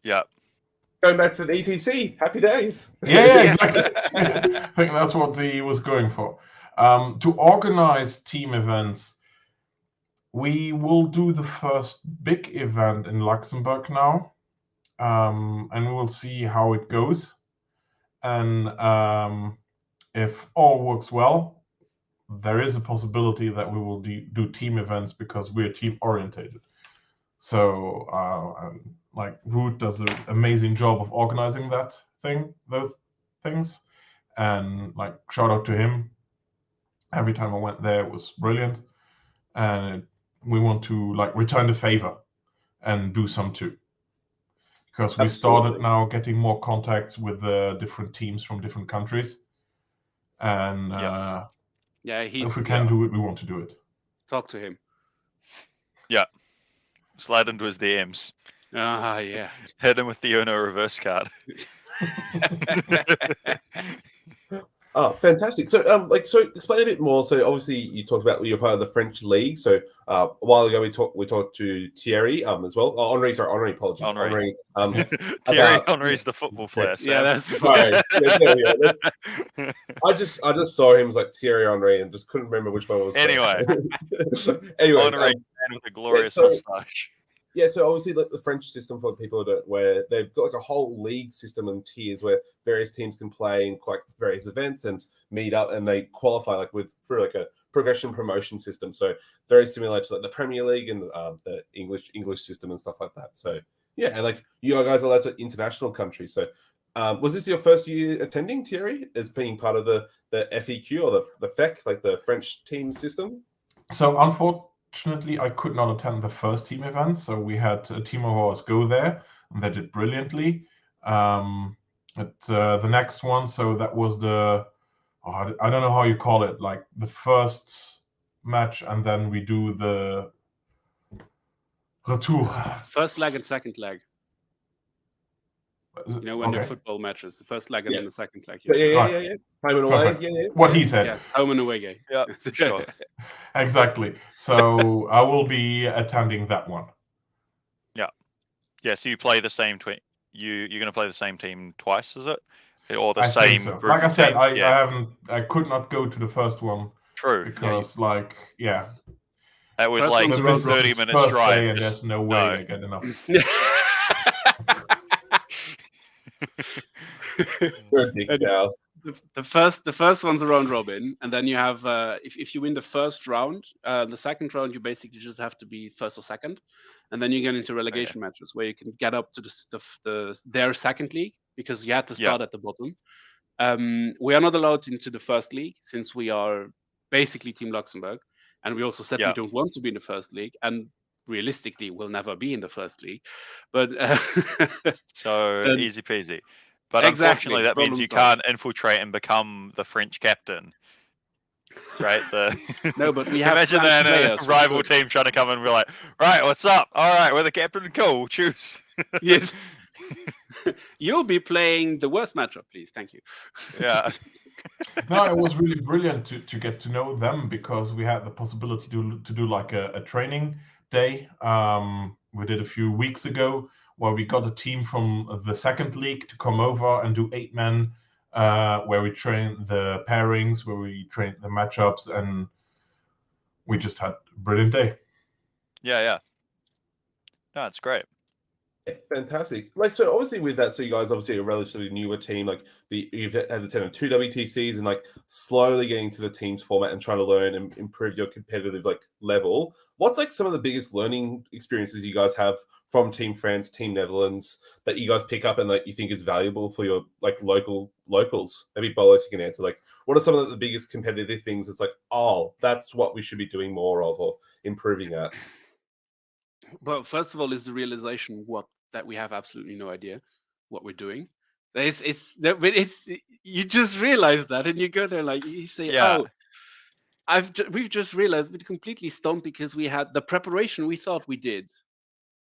S4: Yeah.
S1: Going back to the ETC, happy days.
S2: Yeah, exactly. I think that's what he was going for. To organize team events, we will do the first big event in Luxembourg now, and we will see how it goes. And if all works well, there is a possibility that we will do team events because we're team orientated. So like Root does an amazing job of organizing those things, and like shout out to him. Every time I went there, it was brilliant, and we want to like return the favor and do some too, because we started now getting more contacts with different teams from different countries, and if we can do it, we want to do it.
S3: Talk to him.
S4: Yeah. Slide into his DMs.
S3: Yeah.
S4: Hit him with the Uno reverse card.
S1: Oh, fantastic! So, so explain a bit more. So, obviously, you talked about you're part of the French league. So, a while ago, we talked to Thierry as well. Oh, Henri, apologies.
S4: Henri. Thierry Henry's the football player.
S3: Yeah, that's
S1: right. I just saw him as like Thierry Henry and just couldn't remember which one was.
S4: Anyway,
S1: Henri
S4: with a glorious mustache.
S1: Yeah, so obviously the French system, for people who don't, where they've got like a whole league system and tiers where various teams can play in like various events and meet up, and they qualify like through like a progression promotion system. So very similar to like the Premier League and the English system and stuff like that. So yeah, and like you guys are allowed to international countries. So was this your first year attending, Thierry, as being part of the FEQ or the FEC, like the French team system?
S2: So unfortunately, I could not attend the first team event, so we had a team of ours go there, and they did brilliantly. The next one, so that was I don't know how you call it, like the first match, and then we do the retour.
S3: First leg and second leg. You know, when they're football matches, the first leg and then the second leg.
S1: Yeah. Home and away. Yeah.
S2: What he said.
S3: Yeah, home and away game.
S4: Yeah, for sure.
S2: Exactly. So I will be attending that one.
S4: Yeah. So you play the same you're going to play the same team twice, is it? Or the
S2: I
S4: same
S2: think so.
S4: group?
S2: Like I said, I could not go to the first one.
S4: True.
S2: Because
S4: that was
S3: first
S4: like
S3: one's around
S4: 30 minutes drive.
S2: And there's no way I get enough.
S3: The first one's a round robin, and then you have if you win the first round, the second round you basically just have to be first or second, and then you get into relegation matches where you can get up to their second league because you had to start at the bottom. We are not allowed into the first league since we are basically Team Luxembourg, and we also said we don't want to be in the first league, and realistically we'll never be in the first league, but
S4: so easy peasy. But unfortunately, that means you can't infiltrate and become the French captain. right?
S3: No, but we have
S4: imagine
S3: French
S4: that in a
S3: players.
S4: rival team trying to come in and be like, right, what's up? All right, we're the captain. Cool, choose.
S3: Yes. You'll be playing the worst matchup, please. Thank you.
S4: Yeah.
S2: No, it was really brilliant to get to know them, because we had the possibility to do like a training day. We did a few weeks ago, where we got a team from the second league to come over and do 8-man, where we train the pairings, where we train the matchups, and we just had a brilliant day.
S4: Yeah. No, it's great.
S1: Fantastic. Like, so obviously with that, so you guys obviously are a relatively newer team. Like, you've had attended 2 WTCs and like slowly getting to the teams format and trying to learn and improve your competitive like level. What's like some of the biggest learning experiences you guys have from Team France, Team Netherlands that you guys pick up and like you think is valuable for your like locals? Maybe Bollos, you can answer. Like, what are some of the biggest competitive things? It's like, oh, that's what we should be doing more of or improving at.
S3: Well, first of all, is the realization that we have absolutely no idea what we're doing. It's you just realize that, and you go there like you say,
S4: Yeah.
S3: oh, we've just realized we're completely stumped because we had the preparation we thought we did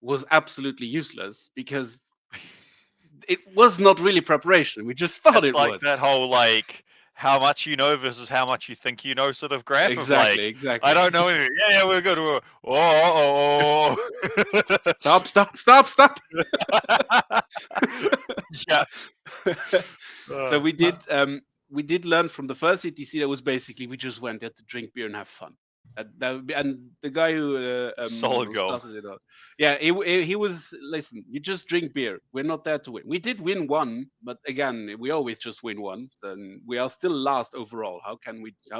S3: was absolutely useless because it was not really preparation. We just thought
S4: It's
S3: it
S4: like
S3: was.
S4: that whole like how much you know versus how much you think you know sort of graph of like
S3: Exactly.
S4: I don't know anything. Yeah, we're good. Oh.
S3: Stop.
S4: Yeah.
S3: So we did learn from the first ETC that was basically we just went there to drink beer and have fun. And the guy who
S4: Solid
S3: who
S4: goal.
S3: started it out, yeah, he was, listen, you just drink beer. We're not there to win. We did win one, but again, we always just win one. So we are still last overall. How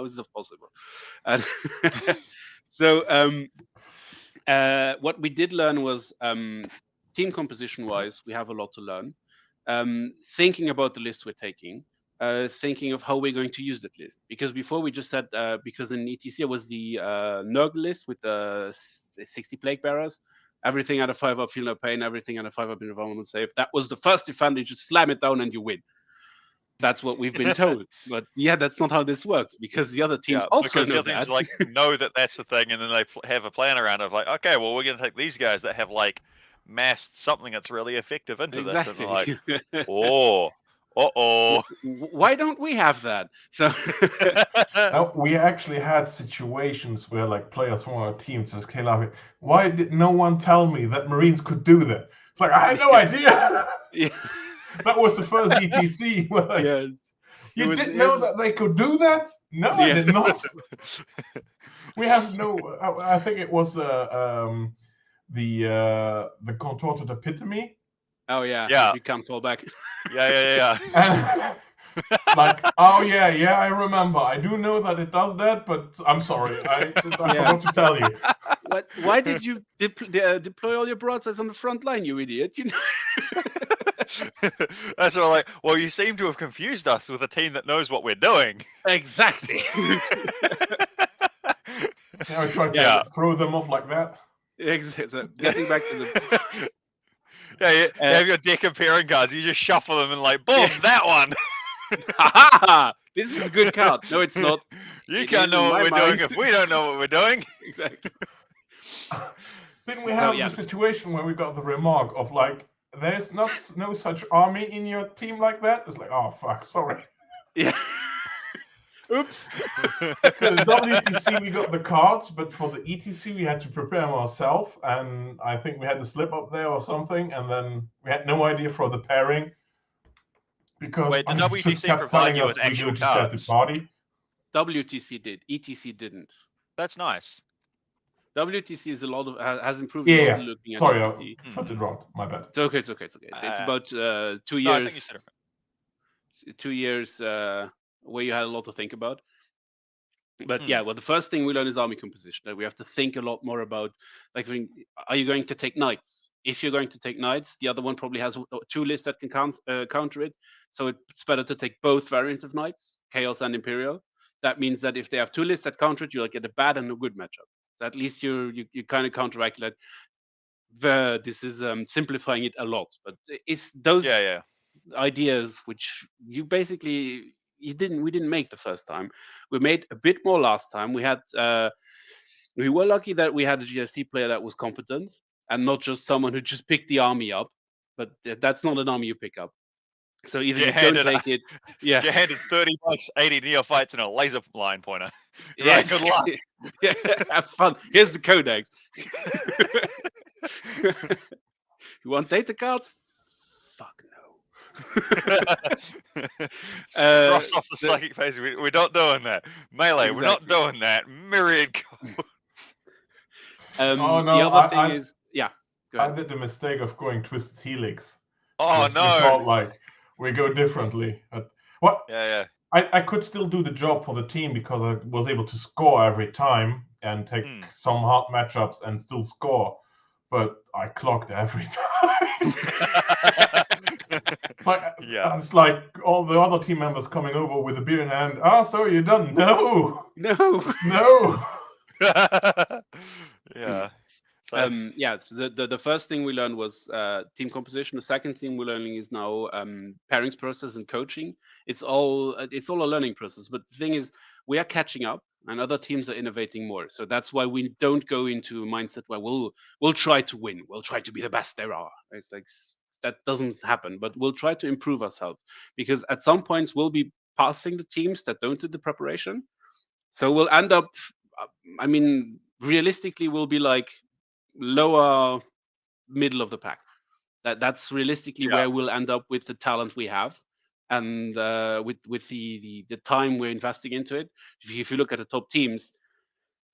S3: is this possible? And so what we did learn was team composition wise, we have a lot to learn. Thinking about the list we're taking, thinking of how we're going to use that list. Because before we just said, because in ETC it was the Nurgle list with the 60 plague bearers. Everything at a 5-up, feel no pain. Everything at a 5-up, environment save. That was the first defender. You just slam it down and you win. That's what we've been told. But yeah, that's not how this works because the other teams also know
S4: the other
S3: that.
S4: teams like know that that's the thing, and then they have a plan around of like, okay, well, we're going to take these guys that have like massed something that's really effective into this, and they're like, oh,
S3: Why don't we have that? So
S2: We actually had situations where like players from our team just came out, why did no one tell me that Marines could do that? It's like, I had no idea.
S3: Yeah.
S2: That was the first ETC. Where, like,
S3: Yeah.
S2: you didn't know that they could do that? No, I did not. We have no. I think it was the contorted epitome.
S3: Oh yeah. You can't fall back.
S4: Yeah.
S2: And, like, oh yeah, I remember. I do know that it does that, but I'm sorry, I forgot to tell you.
S3: What? Why did you deploy all your broadsides on the front line, you idiot? You know.
S4: That's what I'm like. Well, you seem to have confused us with a team that knows what we're doing.
S3: Exactly.
S2: Yeah, I tried to throw them off like that.
S3: Exactly. So getting back to the.
S4: You have your deck of pairing cards. You just shuffle them and like, boom, that one.
S3: This is a good card. No, it's not.
S4: You can't know what we're doing if we don't know what we're doing.
S3: Exactly.
S2: Didn't we have the situation where we got the remark of like, there's no such army in your team like that? It's like, oh fuck, sorry.
S3: Yeah. Oops.
S2: For the WTC we got the cards, but for the ETC we had to prepare them ourselves, and I think we had to slip up there or something, and then we had no idea for the pairing. Because
S4: wait, the WTC provide you with actual cards?
S2: Party.
S3: WTC did. ETC didn't.
S4: That's nice.
S3: WTC is has improved a lot looking at
S2: sorry,
S3: ETC.
S2: I put it wrong. My bad.
S3: It's okay. It's about 2 years.
S4: No, I think you said it.
S3: 2 years where you had a lot to think about. But the first thing we learn is army composition. That we have to think a lot more about, like, are you going to take knights? If you're going to take knights, the other one probably has 2 lists that can counter it. So it's better to take both variants of knights, Chaos and Imperial. That means that if they have 2 lists that counter it, you'll get a bad and a good matchup. So at least you kind of counteract that. This is simplifying it a lot, but it's those ideas which you basically we didn't make the first time. We made a bit more last time. We had we were lucky that we had a GST player that was competent and not just someone who just picked the army up. But that's not an army you pick up. So either you don't take it,
S4: Get handed $30, 80 neophytes, and a laser line pointer.
S3: Yeah,
S4: Right, good luck.
S3: Yeah, have fun. Here's the codex. You want data cards? Fuck no.
S4: Cross off the psychic phase. We're not doing that. Melee, we're not doing that. Myriad.
S3: The other thing is, yeah. Go ahead.
S2: I did the mistake of going Twisted Helix.
S4: Oh no!
S2: We thought like we go differently. But what?
S4: Yeah.
S2: I could still do the job for the team because I was able to score every time and take some hard matchups and still score. But I clocked every time. It's like all the other team members coming over with a beer in hand. So you're done? No.
S4: Yeah.
S3: So the first thing we learned was team composition. The second thing we're learning is now pairings process and coaching. It's all a learning process. But the thing is, we are catching up, and other teams are innovating more. So that's why we don't go into a mindset where we'll try to win. We'll try to be the best there are. It's like that doesn't happen. But we'll try to improve ourselves, because at some points we'll be passing the teams that don't do the preparation. So we'll end up. Realistically, we'll be like lower middle of the pack. That's realistically where we'll end up with the talent we have, and with the time we're investing into it. If you look at the top teams,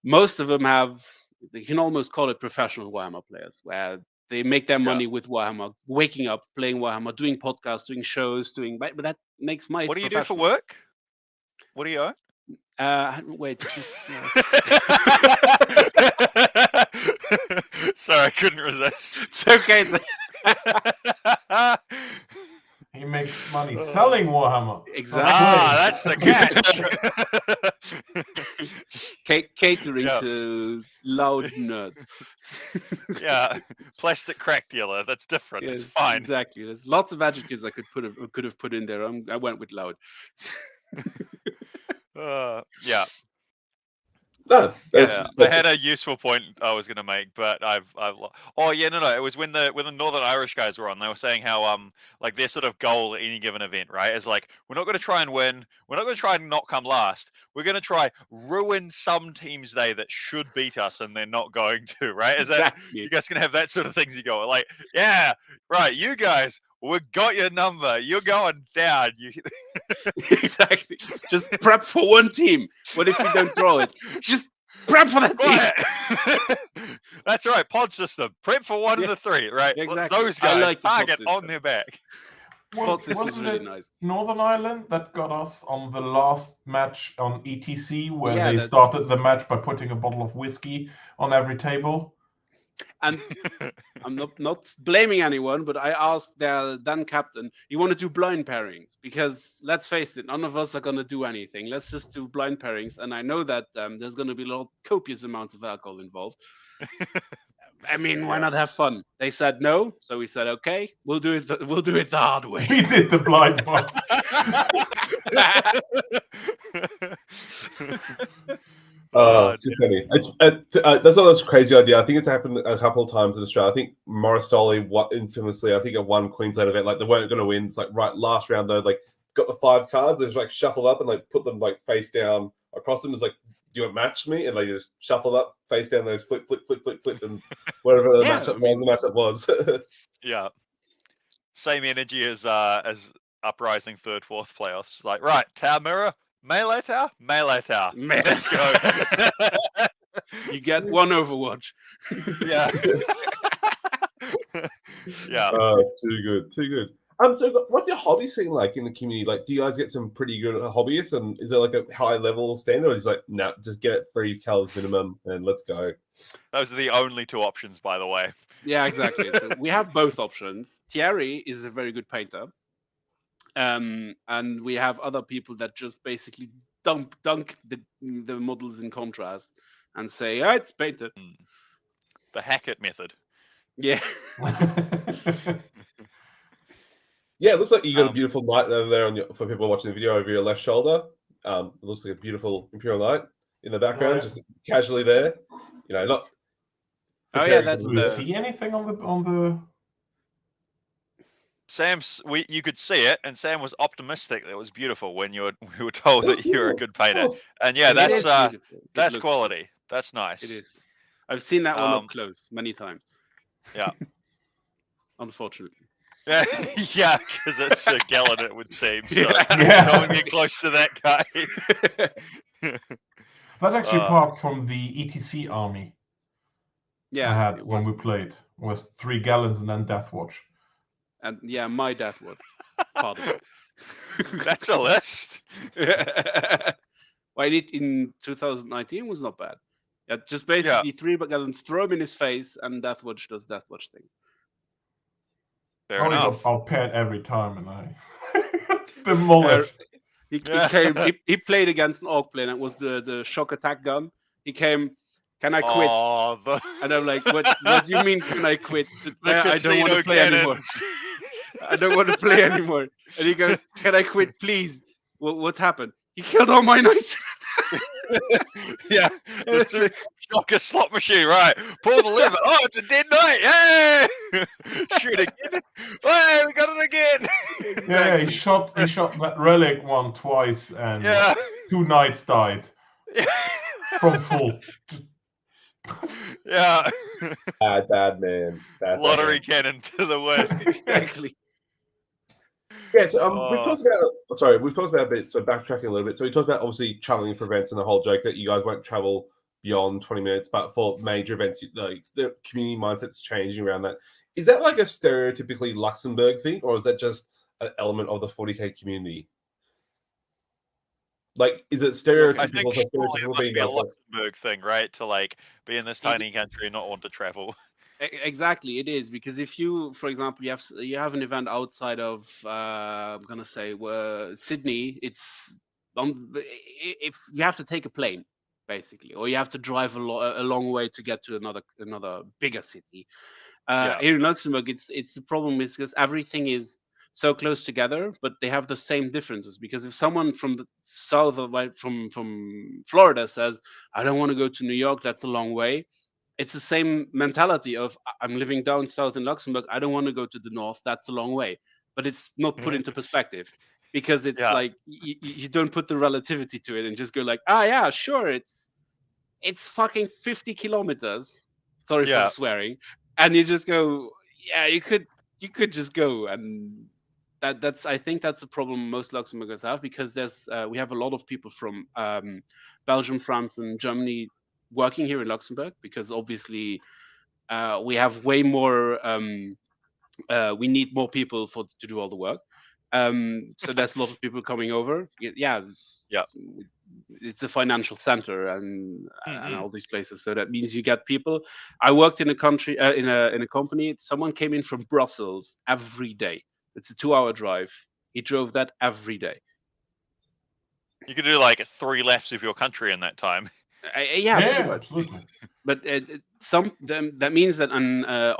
S3: most of them have, you can almost call it professional Warhammer players, where they make their money with Warhammer, waking up, playing Warhammer, doing podcasts, doing shows, but that makes my.
S4: What do you do for work? What do you own?
S3: Wait.
S4: Sorry, I couldn't resist.
S3: It's okay.
S2: He makes money selling Warhammer.
S3: Exactly.
S4: That's the catch.
S3: Catering to loud nerds.
S4: Plastic crack dealer. That's different. Yes, it's fine.
S3: Exactly. There's lots of adjectives I could have put in there. I went with loud.
S4: I had a useful point I was going to make, but I've. Oh yeah, no. It was when the Northern Irish guys were on. They were saying how like their sort of goal at any given event, right, is like, we're not going to try and win. We're not going to try and not come last. We're going to try ruin some team's day that should beat us, and they're not going to, right? Is that you guys can have that sort of things? You go like, yeah, right. You guys, we got your number. You're going down.
S3: Exactly. Just prep for one team. What if we don't draw it? Just prep for that team.
S4: That's right. Pod system. Prep for one of the three, right?
S3: Exactly.
S4: Those guys target on their back.
S3: Pod system is really nice.
S2: Northern Ireland that got us on the last match on ETC, where they started the match by putting a bottle of whiskey on every table.
S3: And I'm not blaming anyone, but I asked their then captain, you want to do blind pairings? Because let's face it, none of us are going to do anything. Let's just do blind pairings. And I know that there's going to be copious amounts of alcohol involved. Why not have fun? They said no, so we said okay. We'll do it the hard way.
S2: We did the blind ones.
S1: Too funny. That's not a crazy idea. I think it's happened a couple of times in Australia. I think Morrisoli, infamously, I think at one Queensland event, like they weren't going to win. It's like right last round though, like got the 5 cards. They just like shuffle up and like put them like face down across them. It's like, do you want match me? And like just shuffle up, face down, those flip, and whatever the matchup was.
S4: Yeah, same energy as Uprising 3rd, 4th playoffs. Like, right, Tower Mirror. Melee tower. Let's go.
S3: You get one Overwatch.
S4: Yeah.
S1: Too good. So what's your hobby scene like in the community? Like, do you guys get some pretty good hobbyists, and is there like a high level standard, or is it like, no, just get it 3 colors minimum and let's go?
S4: Those are the only 2 options, by the way.
S3: Yeah, exactly. So we have both options. Thierry is a very good painter. And we have other people that just basically dunk the models in contrast and say, it's painted.
S4: The Hackett method.
S3: Yeah.
S1: Yeah, it looks like you got a beautiful knight over there on for people watching the video over your left shoulder. It looks like a beautiful Imperial Knight in the background, just casually there. You know, not.
S3: Oh yeah, that's
S2: Do you see anything on the?
S4: You could see it, and Sam was optimistic that it was beautiful when we were told that you're a good painter. And yeah, that's quality.
S3: Good.
S4: That's nice.
S3: It is. I've seen that one up close many times.
S4: Yeah.
S3: Unfortunately.
S4: Yeah, yeah, because it's a Gellin, it would seem. So don't get close to that guy.
S2: That's actually apart from the ETC army.
S3: Yeah,
S2: I had when we played was 3 gallons and then Deathwatch.
S3: And yeah, my Deathwatch part of it.
S4: That's a list.
S3: Well, in 2019 was not bad. Yeah, just basically 3 gallons, throw him in his face, and Deathwatch does Deathwatch thing.
S4: Fair enough.
S2: I'll paired every time, and I demolished.
S3: He came. He played against an orc player, and it was the shock attack gun. He came. Can I quit? And I'm like, what do you mean? Can I quit? I don't want to play anymore. I don't want to play anymore. And he goes, can I quit, please? What happened? He killed all my knights.
S4: Yeah, the shocker slot machine, right? Pull the lever. Oh, it's a dead knight. Yay! Shoot again. Hey, we got it again.
S2: Exactly. Yeah, he shot that relic one twice, and 2 knights died from full.
S4: Yeah.
S1: Bad man.
S4: Lottery cannon to the wind.
S3: Exactly.
S1: Yeah, so we've talked about a bit, so backtracking a little bit. So we talked about obviously traveling for events and the whole joke that you guys won't travel beyond 20 minutes, but for major events, like the community mindset's changing around that. Is that like a stereotypically Luxembourg thing, or is that just an element of the 40k community? Like, is it stereotypical?
S4: I think it might be a Luxembourg thing, right? To like be in this tiny country and not want to travel.
S3: Exactly, it is, because if you, for example, you have an event outside of I'm gonna say Sydney, it's if you have to take a plane basically, or you have to drive a long way to get to another bigger city. Here in Luxembourg, it's the problem is because everything is so close together, but they have the same differences. Because if someone from the south of from Florida says, I don't want to go to New York, that's a long way. It's the same mentality of I'm living down south in Luxembourg. I don't want to go to the north. That's a long way. But it's not put into perspective, because it's like you don't put the relativity to it and just go like, yeah, sure. It's fucking 50 kilometers. Sorry for swearing. And you just go, yeah, you could just go. And I think that's a problem most Luxembourgers have, because we have a lot of people from Belgium, France, and Germany working here in Luxembourg, because obviously we have way more we need more people to do all the work, so there's a lot of people coming over. It's a financial center and all these places, so that means you get people. I worked in a country in a company. Someone came in from Brussels every day. It's a 2-hour drive. He drove that every day.
S4: You could do like 3 laps of your country in that time.
S3: Pretty much. Absolutely. But that means that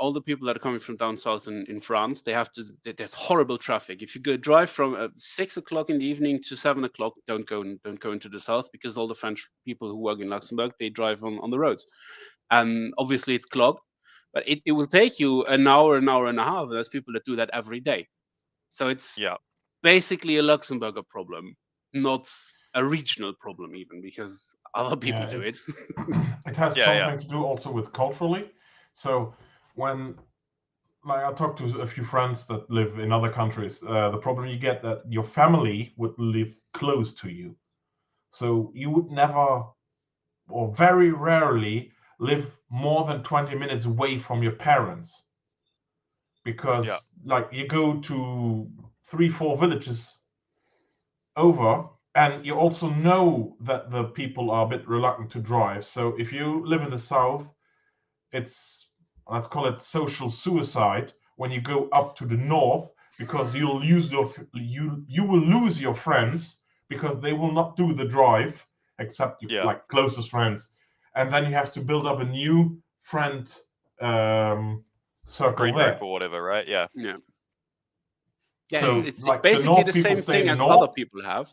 S3: all the people that are coming from down south in France, there's horrible traffic. If you drive from 6 o'clock in the evening to 7 o'clock, don't go into the south, because all the French people who work in Luxembourg, they drive on the roads, and obviously it's clogged. But it will take you an hour and a half. There's people that do that every day. So it's basically a Luxembourger problem, not a regional problem even, because other people do it.
S2: It has something to do also with culturally. So when I talk to a few friends that live in other countries, the problem you get that your family would live close to you. So you would never, or very rarely, live more than 20 minutes away from your parents. Because like you go to 3-4 villages over, and you also know that the people are a bit reluctant to drive. So if you live in the south, it's, let's call it social suicide when you go up to the north, because you will lose your friends, because they will not do the drive except your like closest friends, and then you have to build up a new friend circle there
S4: or whatever, right? Yeah.
S3: Yeah,
S2: So,
S3: it's
S2: like, the
S3: basically
S2: North
S3: the
S2: people
S3: same
S2: stay in
S3: thing
S2: the
S3: as
S2: North.
S3: other people have.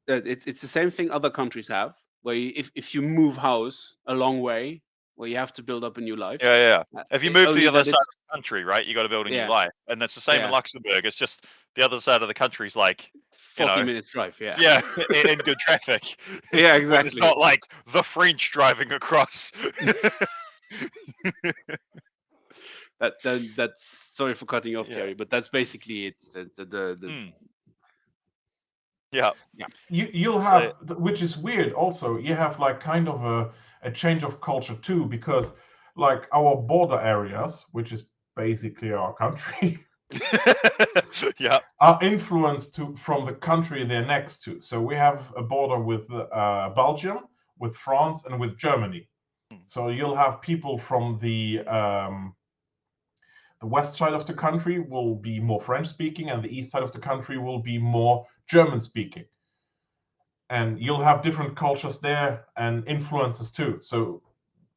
S3: It's the same thing other countries have, where if you move house a long way, where you have to build up a new life.
S4: Yeah. If you move to
S3: only
S4: the other
S3: that
S4: side
S3: it's-
S4: of the country, right, you got to build a new
S3: Yeah.
S4: life, and that's the same in
S3: Yeah.
S4: Luxembourg. It's just the other side of the country's like,
S3: 40 minutes drive. Yeah.
S4: yeah, in good traffic.
S3: Yeah,
S4: But
S3: exactly.
S4: it's not like the French driving across.
S3: That's sorry for cutting off,
S4: Yeah.
S3: Thierry, but that's basically it.
S4: Yeah.
S2: You'll have, which is weird also, you have like kind of a change of culture too, because like our border areas, which is basically our country,
S4: Yeah.
S2: are influenced from the country they're next to. So we have a border with Belgium, with France, and with Germany. So you'll have people from the west side of the country will be more French speaking, and the east side of the country will be more German speaking. And you'll have different cultures there and influences too. So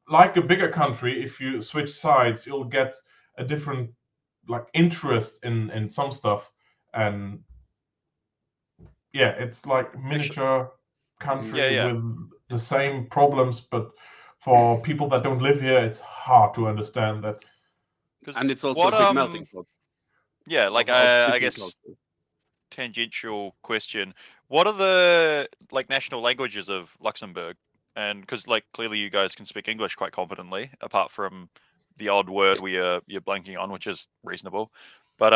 S2: like a bigger country, if you switch sides, you'll get a different like interest in some stuff. And yeah, it's like miniature country
S4: Yeah.
S2: with the same problems, but for people that don't live here, it's hard to understand that.
S3: And it's also a big melting pot.
S4: Yeah, like
S3: of
S4: I
S3: different
S4: guess
S3: cultures.
S4: tangential question. What are the like national languages of Luxembourg? And because like clearly you guys can speak English quite confidently, apart from the odd word you're blanking on, which is reasonable. But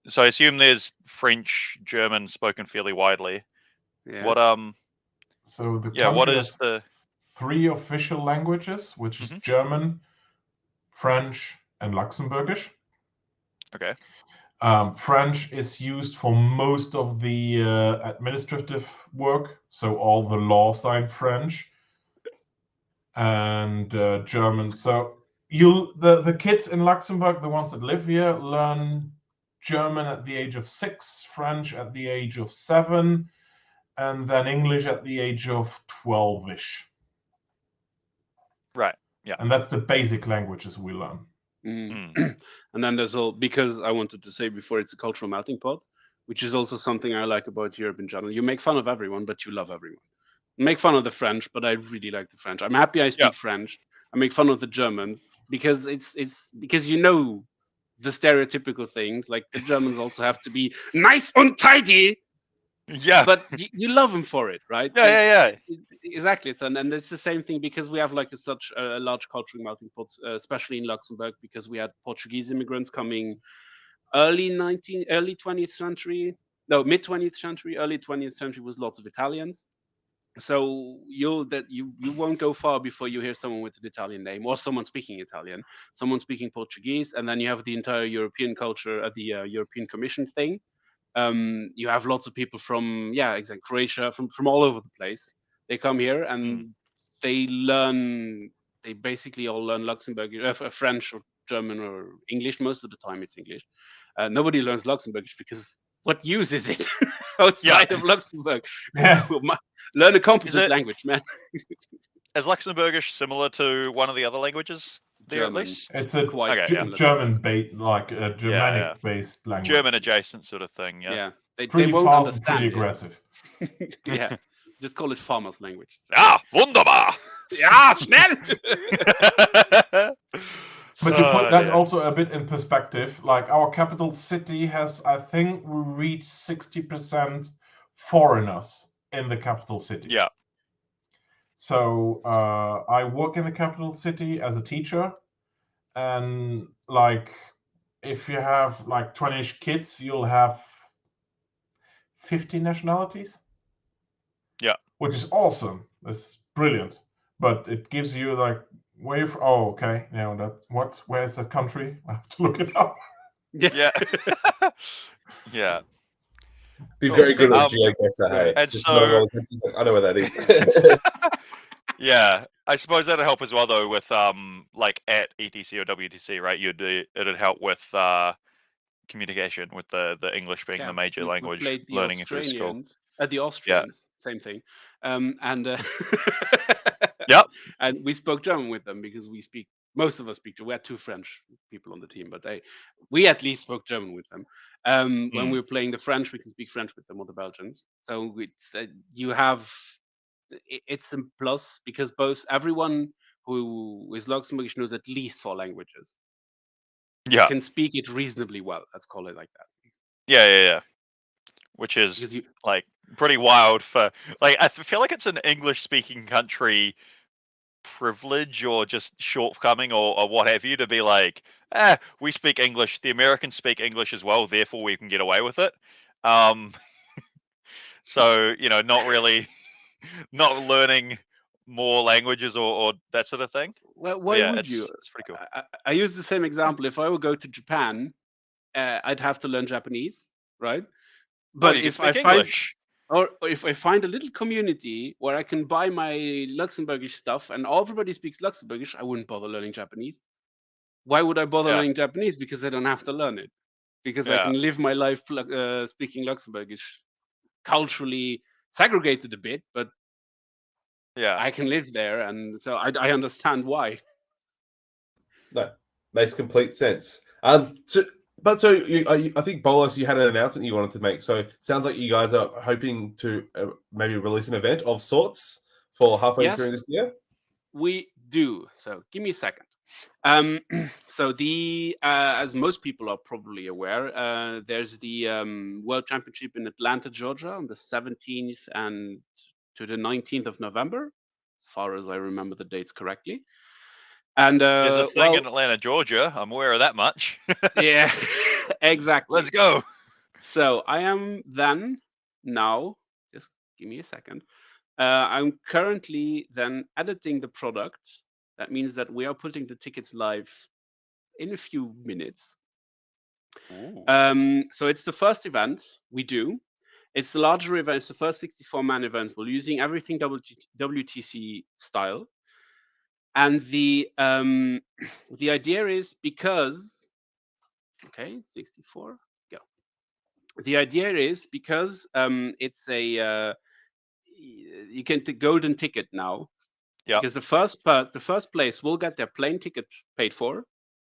S4: so I assume there's French, German spoken fairly widely.
S3: Yeah.
S4: What
S2: So the
S4: yeah, what
S2: country
S4: is
S2: has
S4: the
S2: 3 official languages, which is German, French, and Luxembourgish.
S4: Okay.
S2: French is used for most of the administrative work, so all the laws are in French, and German. So the kids in Luxembourg, the ones that live here, learn German at the age of 6, French at the age of 7, and then English at the age of 12-ish.
S4: Right. Yeah.
S2: And that's the basic languages we learn.
S3: And then there's all, because I wanted to say before, it's a cultural melting pot, which is also something I like about Europe in general. You make fun of everyone, but you love everyone. You make fun of the French, but I really like the French. I'm happy I speak French. I make fun of the Germans because it's because you know the stereotypical things, like the Germans also have to be nice and tidy.
S4: Yeah.
S3: But you love them for it, right?
S4: Yeah.
S3: Exactly. And it's the same thing because we have like such a large cultural melting pot, especially in Luxembourg, because we had Portuguese immigrants coming early 20th century. No, mid 20th century, early 20th century was lots of Italians. So you won't go far before you hear someone with an Italian name or someone speaking Italian, someone speaking Portuguese, and then you have the entire European culture at the European Commission thing. You have lots of people from Croatia, from all over the place. They come here and they basically all learn Luxembourgish, French or German or English. Most of the time it's English. Nobody learns Luxembourgish because what use is it outside of Luxembourg?
S2: Yeah.
S3: Learn a competent language, man.
S4: Is Luxembourgish similar to one of the other languages there
S3: German.
S4: at least?
S2: It's a German-based, like a Germanic-based language.
S4: German adjacent sort of thing, yeah.
S3: Yeah. They
S2: pretty
S3: won't
S2: fast
S3: understand
S2: and pretty
S3: it.
S2: aggressive.
S3: Yeah. Just call it farmers' language.
S4: Wunderbar!
S3: Ja, schnell!
S2: But you put that also a bit in perspective. Like our capital city has, I think, we reached 60% foreigners in the capital city.
S4: Yeah.
S2: So I work in the capital city as a teacher, and like if you have like 20-ish kids, you'll have 50 nationalities.
S4: Yeah.
S2: Which is awesome. That's brilliant. But it gives you like okay, now that where's that country? I have to look it up.
S4: Yeah. Yeah.
S1: Be very good at GeoGuessr, hey.
S4: And
S1: just
S4: so
S1: I know where that is.
S4: Yeah, I suppose that'd help as well though with like at ETC or WTC, right? It'd help with communication with the English being the major language learning through school.
S3: The Austrians, same thing. And
S4: Yep.
S3: and we spoke German with them because we speak most of us speak. We had 2 French people on the team, but we at least spoke German with them. When we were playing the French, we can speak French with them, or the Belgians. So it's it's a plus because everyone who is Luxembourgish knows at least 4 languages.
S4: Yeah.
S3: Can speak it reasonably well. Let's call it like that.
S4: Yeah. Which is like pretty wild for like I feel like it's an English-speaking country privilege or just shortcoming or what have you to be like, we speak English. The Americans speak English as well, therefore we can get away with it. So not really, not learning more languages or that sort of thing.
S3: Well, why would you?
S4: It's pretty cool.
S3: I use the same example. If I would go to Japan, I'd have to learn Japanese, right? But if I find
S4: English.
S3: Or if I find a little community where I can buy my Luxembourgish stuff and everybody speaks Luxembourgish, I wouldn't bother learning Japanese. Why would I bother learning Japanese? Because I don't have to learn it. Because I can live my life speaking Luxembourgish, culturally segregated a bit, but I can live there, and so I understand why.
S1: No, makes complete sense. So I think Bollos, you had an announcement you wanted to make. So sounds like you guys are hoping to maybe release an event of sorts for halfway through this year.
S3: We do. So give me a second. So as most people are probably aware, there's the World Championship in Atlanta, Georgia, on the 17th and to the 19th of November, as far as I remember the dates correctly. And
S4: there's a thing in Atlanta, Georgia. I'm aware of that much.
S3: Yeah, exactly.
S4: Let's go.
S3: So I am now, just give me a second. I'm currently then editing the product. That means that we are putting the tickets live in a few minutes. So it's the first event we do. It's the larger event. It's the first 64-man event. We're using everything WTC style. And the idea is because, 64, go. The idea is because it's a you can golden ticket now.
S4: Yeah.
S3: Because the first place will get their plane ticket paid for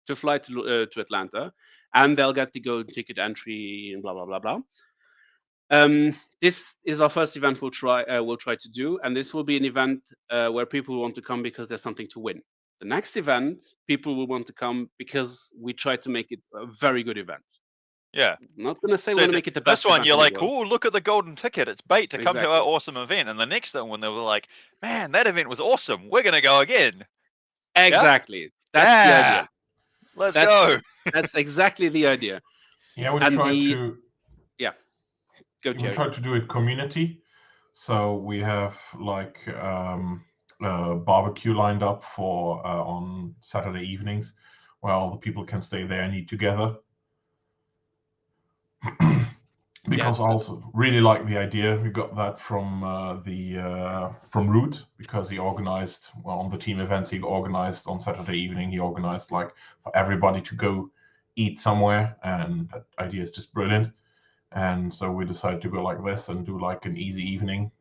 S3: to fly to Atlanta, and they'll get the golden ticket entry and blah blah blah blah. This is our first event we'll try to do, and this will be an event where people want to come because there's something to win. The next event, people will want to come because we try to make it a very good event.
S4: Yeah.
S3: I'm not going to say we're going to make it the best.
S4: This one, you're like, oh, look at the golden ticket. It's bait to come to our awesome event. And the next one, they were like, man, that event was awesome. We're going to go again.
S3: Exactly. Yeah? That's the idea.
S4: Let's go.
S3: That's exactly the idea.
S2: Yeah, we try to do it community. So we have like barbecue lined up for on Saturday evenings where all the people can stay there and eat together. Because I also really like the idea. We got that from Root, because he organized on the team events. He organized on Saturday evening. He organized like for everybody to go eat somewhere, and that idea is just brilliant. And so we decided to go like this and do like an easy evening.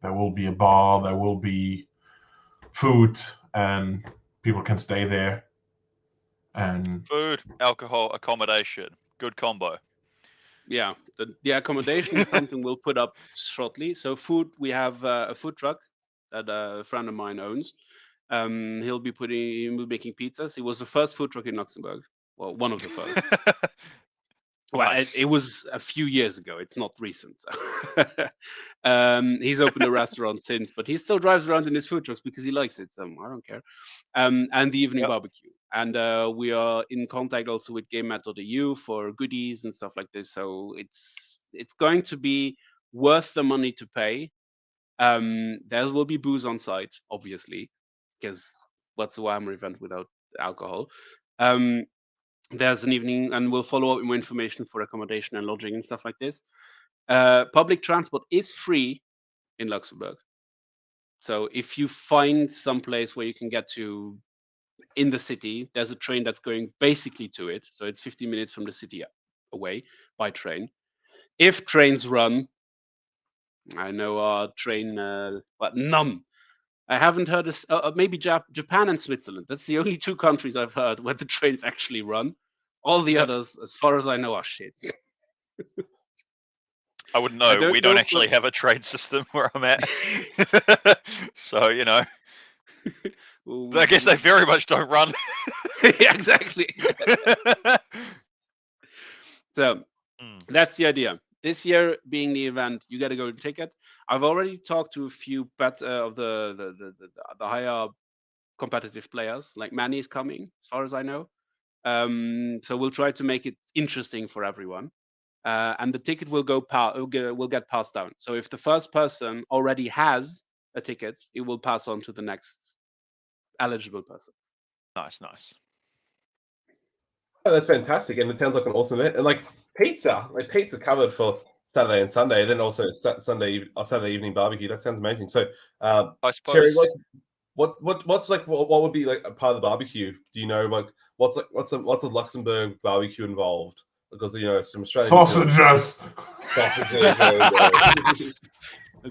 S2: There will be a bar, there will be food, and people can stay there. And
S4: food, alcohol, accommodation, good combo.
S3: Yeah, the accommodation is something we'll put up shortly. So food, we have a food truck that a friend of mine owns. He'll be making pizzas. He was the first food truck in Luxembourg. Well, one of the first. Well, nice. It was a few years ago. It's not recent. He's opened a restaurant since, but he still drives around in his food trucks because he likes it. So I don't care. And the evening barbecue. And we are in contact also with GameMat.eu for goodies and stuff like this. So it's going to be worth the money to pay. There will be booze on site, obviously, because what's a Warhammer event without alcohol? There's an evening, and we'll follow up with more information for accommodation and lodging and stuff like this. Public transport is free in Luxembourg. So if you find some place where you can get to in the city, there's a train that's going basically to it. So it's 50 minutes from the city away by train. If trains run, I know our train, but none I haven't heard this. Maybe Japan and Switzerland. That's the only 2 countries I've heard where the trains actually run. All the others, as far as I know, are shit.
S4: I wouldn't know. We don't actually have a trade system where I'm at. So, you know, I guess they very much don't run.
S3: Yeah, exactly. So that's the idea. This year being the event, you got to go to ticket. I've already talked to a few of the higher competitive players. Like Manny is coming, as far as I know. So we'll try to make it interesting for everyone. And the ticket will get passed down. So if the first person already has a ticket, it will pass on to the next eligible person.
S4: Nice.
S1: Oh, that's fantastic, and it sounds like an awesome event. And like pizza covered for Saturday and Sunday, and then also Saturday evening barbecue. That sounds amazing. So,
S4: I suppose.
S1: Thierry, like, what's like what would be like a part of the barbecue? Do you know like what's a Luxembourg barbecue involved? Because some Australian
S2: sausages.
S3: That's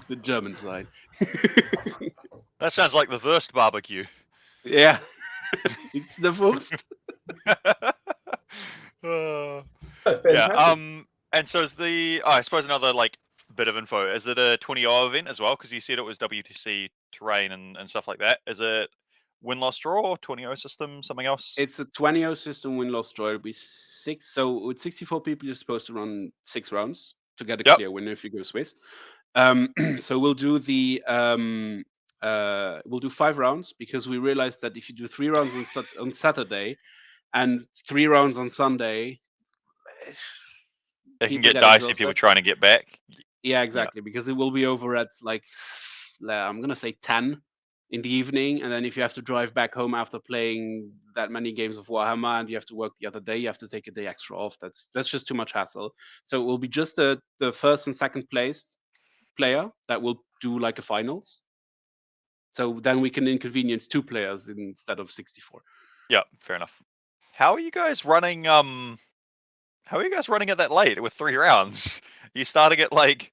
S3: the German side.
S4: That sounds like the Wurst barbecue.
S3: Yeah, it's the Wurst.
S4: Yeah. And so is I suppose another like bit of info. Is it a 20-hour event as well? Because you said it was WTC terrain and stuff like that. Is it win-loss draw, 20-0 system, something else?
S3: It's a 20-0 system, win-loss draw. It'll be 6. So with 64 people, you're supposed to run 6 rounds to get a clear winner if you go Swiss. So we'll do we'll do 5 rounds, because we realized that if you do 3 rounds on Saturday and 3 rounds on Sunday,
S4: it can get dicey if people trying to get back.
S3: Yeah, exactly. Because it will be over at like, I'm gonna say 10 in the evening, and then if you have to drive back home after playing that many games of Warhammer and you have to work the other day, you have to take a day extra off. That's just too much hassle. So it will be just the first and second place player that will do like a finals. So then we can inconvenience 2 players instead of 64.
S4: Yeah, fair enough. How are you guys running? How are you guys running it that late with 3 rounds? You starting at like?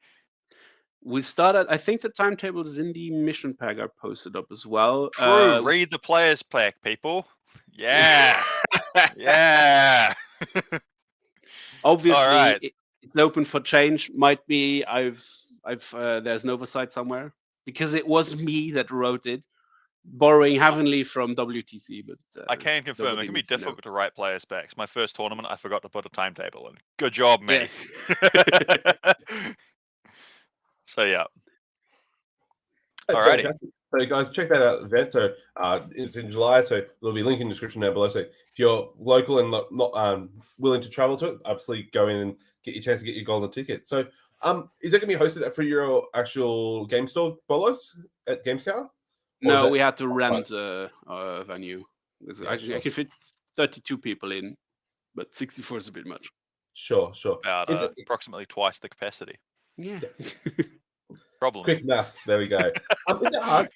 S3: We started. I think the timetable is in the mission pack I posted up as well.
S4: True. Read the players pack, people. Yeah. Yeah.
S3: Obviously,
S4: all right.
S3: It's open for change. Might be there's an oversight somewhere, because it was me that wrote it, borrowing heavily from WTC. But
S4: I can confirm it can be difficult to write players packs. My first tournament, I forgot to put a timetable in. Good job, me. Yeah. So yeah. Alrighty.
S1: So guys, check that out event. So it's in July, so there'll be a link in the description down below. So if you're local and not willing to travel to it, absolutely go in and get your chance to get your golden ticket. So is it going to be hosted for your actual game store, Bollos, at GameScout?
S3: No, we had to rent a venue. I can fit 32 people in, but 64 is a bit much.
S1: Sure.
S4: About approximately twice the capacity.
S3: Yeah.
S4: Problem.
S1: Quick maths. There we go. Is it hard?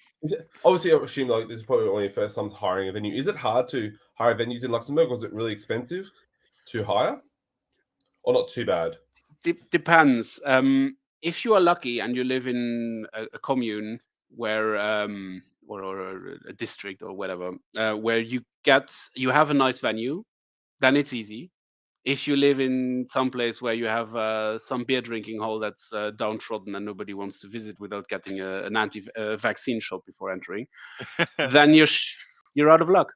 S1: Obviously, I assume like this is probably only your first time hiring a venue. Is it hard to hire venues in Luxembourg? Was it really expensive to hire, or not too bad?
S3: Depends. If you are lucky and you live in a commune where or a district or whatever, where you have a nice venue, then it's easy. If you live in some place where you have some beer drinking hall that's downtrodden and nobody wants to visit without getting an anti-vaccine shot before entering, then you're out of luck.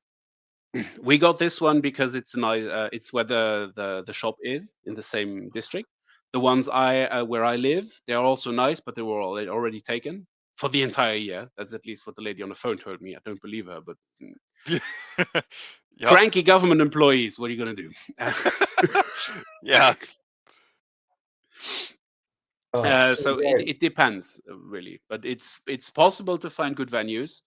S3: We got this one because it's nice. It's where the shop is in the same district. The ones where I live, they are also nice, but they were already taken for the entire year. That's at least what the lady on the phone told me. I don't believe her, but cranky government employees. What are you gonna do?
S4: Yeah.
S3: So it depends really, but it's possible to find good venues.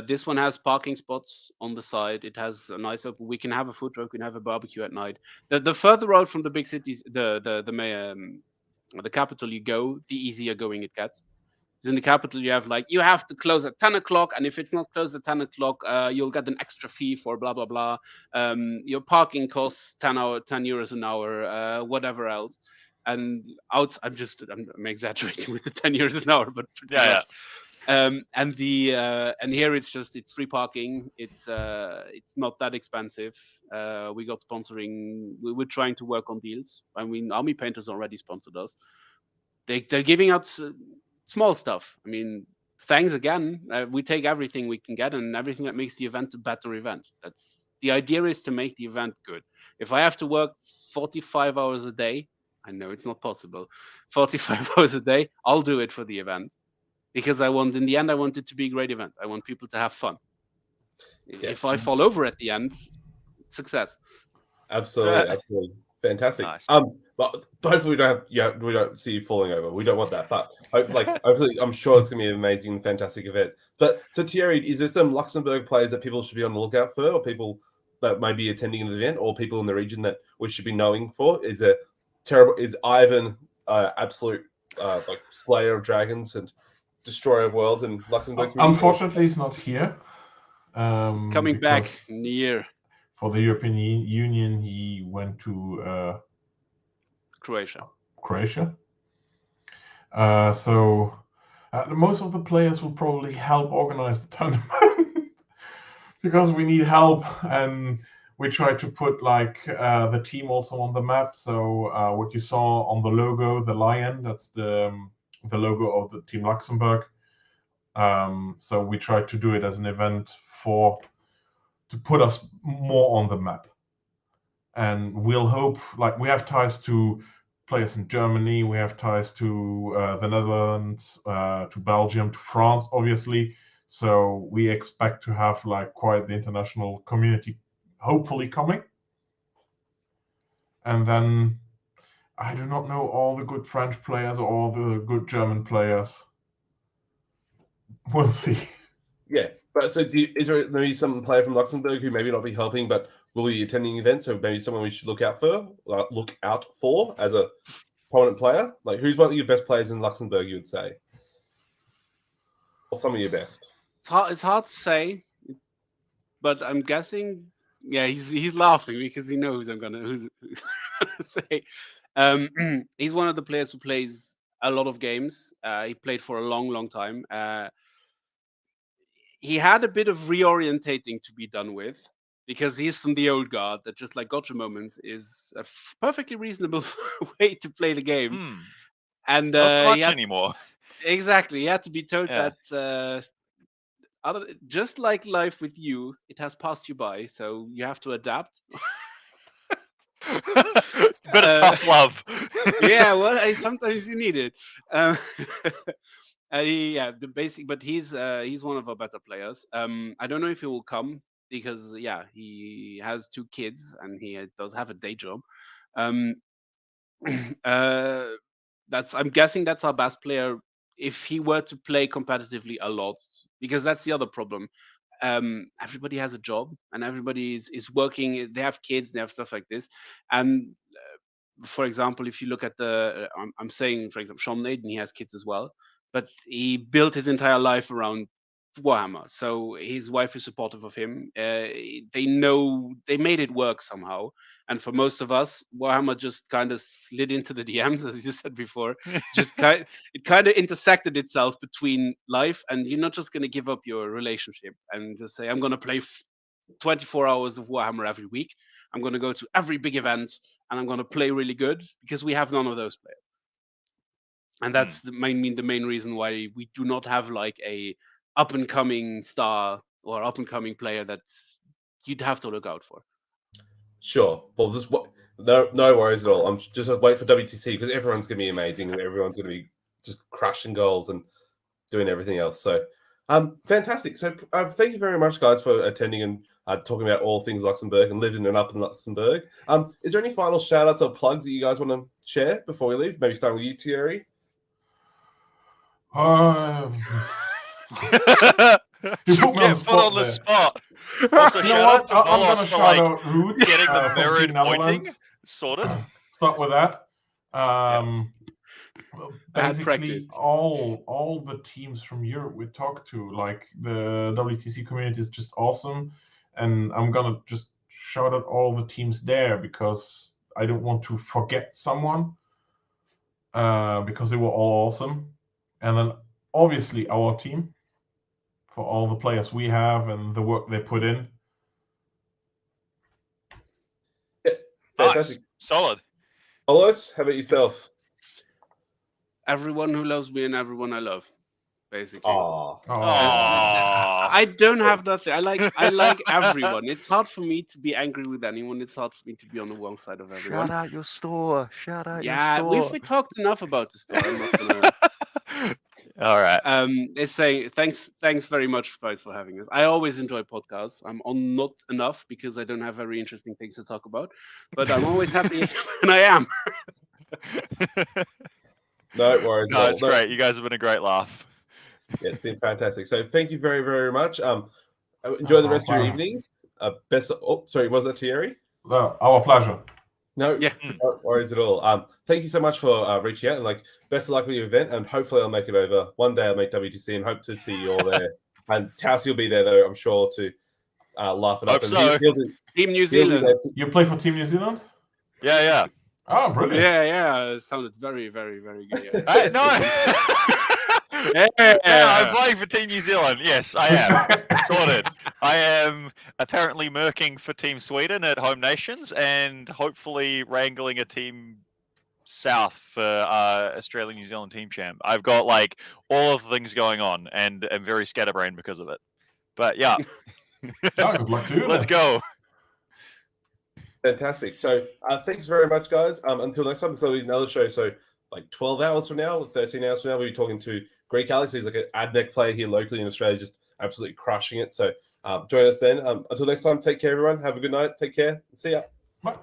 S3: This one has parking spots on the side. It has a nice open. We can have a food truck. We can have a barbecue at night. The further out from the big cities, the capital you go, the easier going it gets. In the capital, you have to close at 10 o'clock, and if it's not closed at 10 o'clock, you'll get an extra fee for blah blah blah. Your parking costs 10 euros an hour, whatever else. And I'm exaggerating with the 10 euros an hour, but
S4: yeah.
S3: And here it's free parking. It's not that expensive. We got sponsoring. We're trying to work on deals. I mean, Army Painters already sponsored us. They're giving out small stuff. I mean, thanks again. We take everything we can get and everything that makes the event a better event. That's the idea, is to make the event good. If I have to work 45 hours a day, I know it's not possible. 45 hours a day, I'll do it for the event. Because in the end, I want it to be a great event. I want people to have fun.
S1: Yeah.
S3: If I fall over at the end, success.
S1: Absolutely, fantastic.
S4: Nice.
S1: But hopefully we don't see you falling over. We don't want that. But hopefully, I'm sure it's gonna be an amazing and fantastic event. But so Thierry, is there some Luxembourg players that people should be on the lookout for, or people that may be attending an event, or people in the region that we should be knowing for? Is Ivan absolute slayer of dragons and destroyer of worlds in Luxembourg?
S2: Unfortunately, he's not here.
S3: Coming back in the year.
S2: For the European Union, he went to
S3: Croatia.
S2: So most of the players will probably help organize the tournament because we need help, and we try to put the team also on the map. So what you saw on the logo, the lion, that's the logo of the Team Luxembourg. So we try to do it as an event to put us more on the map. And we'll hope, we have ties to players in Germany, we have ties to the Netherlands, to Belgium, to France, obviously. So we expect to have quite the international community hopefully coming. And then I do not know all the good French players or all the good German players. We'll see.
S1: Yeah, but so is there maybe some player from Luxembourg who maybe not be helping, but will be attending events? So maybe someone we should look out for as a prominent player. Who's one of your best players in Luxembourg? You would say, or some of your best?
S3: It's hard to say, but I'm guessing. Yeah, he's laughing because he knows I'm gonna say. He's one of the players who plays a lot of games. He played for a long time. He had a bit of reorientating to be done with, because he's from the old guard that just gotcha moments is a perfectly reasonable way to play the game. And
S4: not so much anymore.
S3: Exactly, he had to be told that just like life with you, it has passed you by, so you have to adapt.
S4: Bit of tough love.
S3: Yeah, well, sometimes you need it. The basic, but he's one of our better players. I don't know if he will come because he has 2 kids and he does have a day job. I'm guessing that's our best player if he were to play competitively a lot, because that's the other problem. Everybody has a job and everybody is working. They have kids, they have stuff like this. And for example, if you look at I'm saying, for example, Sean Naden, he has kids as well, but he built his entire life around Warhammer. So his wife is supportive of him. They know they made it work somehow. And for most of us, Warhammer just kind of slid into the DMs, as you said before. It kind of intersected itself between life, and you're not just going to give up your relationship and just say, I'm going to play 24 hours of Warhammer every week. I'm going to go to every big event and I'm going to play really good, because we have none of those players. And that's the main reason why we do not have a up and coming star or up and coming player that you'd have to look out for.
S1: Sure. Well, no worries at all. I'm just wait for WTC, because everyone's going to be amazing and everyone's going to be just crushing goals and doing everything else. So, fantastic. So, thank you very much, guys, for attending and talking about all things Luxembourg and living and up in Luxembourg. Is there any final shout outs or plugs that you guys want to share before we leave? Maybe starting with you, Thierry.
S2: You put me on the
S4: spot. Also, shout out to Bollos for getting the mirrored pointing sorted.
S2: Start with that. Basically, all the teams from Europe we talked to, the WTC community is just awesome, and I'm gonna just shout out all the teams there because I don't want to forget someone, because they were all awesome. And then obviously our team, for all the players we have and the work they put in.
S1: Fantastic.
S4: Nice. Solid.
S1: Bollos, how about yourself?
S3: Everyone who loves me and everyone I love, basically.
S1: Oh,
S4: Aww.
S3: I don't have nothing. I like everyone. It's hard for me to be angry with anyone. It's hard for me to be on the wrong side of everyone.
S4: Shout out your store. Shout out your
S3: Yeah,
S4: store.
S3: we talked enough about the store. I'm not gonna.
S4: All right.
S3: It's saying thanks very much, guys, for having us. I always enjoy podcasts. I'm on not enough because I don't have very interesting things to talk about, but I'm always happy when I am.
S1: no worries.
S4: No, it's great. You guys have been a great laugh.
S1: Yeah, it's been fantastic. So thank you very, very much. Enjoy the rest of your evenings. Sorry, was that Thierry?
S2: No, our pleasure.
S1: No,
S3: Yeah.
S1: no worries at all. Thank you so much for reaching out, and best of luck with your event, and hopefully I'll make it over. One day I'll make WTC and hope to see you all there. And Taus, you'll be there though, I'm sure, to laugh it up.
S4: Hope so.
S3: Team New Zealand.
S2: You play for Team New Zealand?
S4: Yeah.
S2: Oh, brilliant.
S3: Yeah. It sounded very, very, very good.
S4: Hey, no.
S3: Yeah.
S4: I'm playing for Team New Zealand. Yes, I am. Sorted. I am apparently murking for Team Sweden at Home Nations and hopefully wrangling a Team South for Australia-New Zealand Team Champ. I've got all of the things going on and am very scatterbrained because of it. But yeah.
S2: Good luck to you.
S4: Let's go.
S1: Fantastic. So thanks very much, guys. Until next time, so another show. So 12 hours from now, 13 hours from now, we'll be talking to Greek Alex. He's like an AdNec player here locally in Australia, just absolutely crushing it. So join us then. Until next time, take care, everyone. Have a good night. Take care. See ya.
S2: Bye.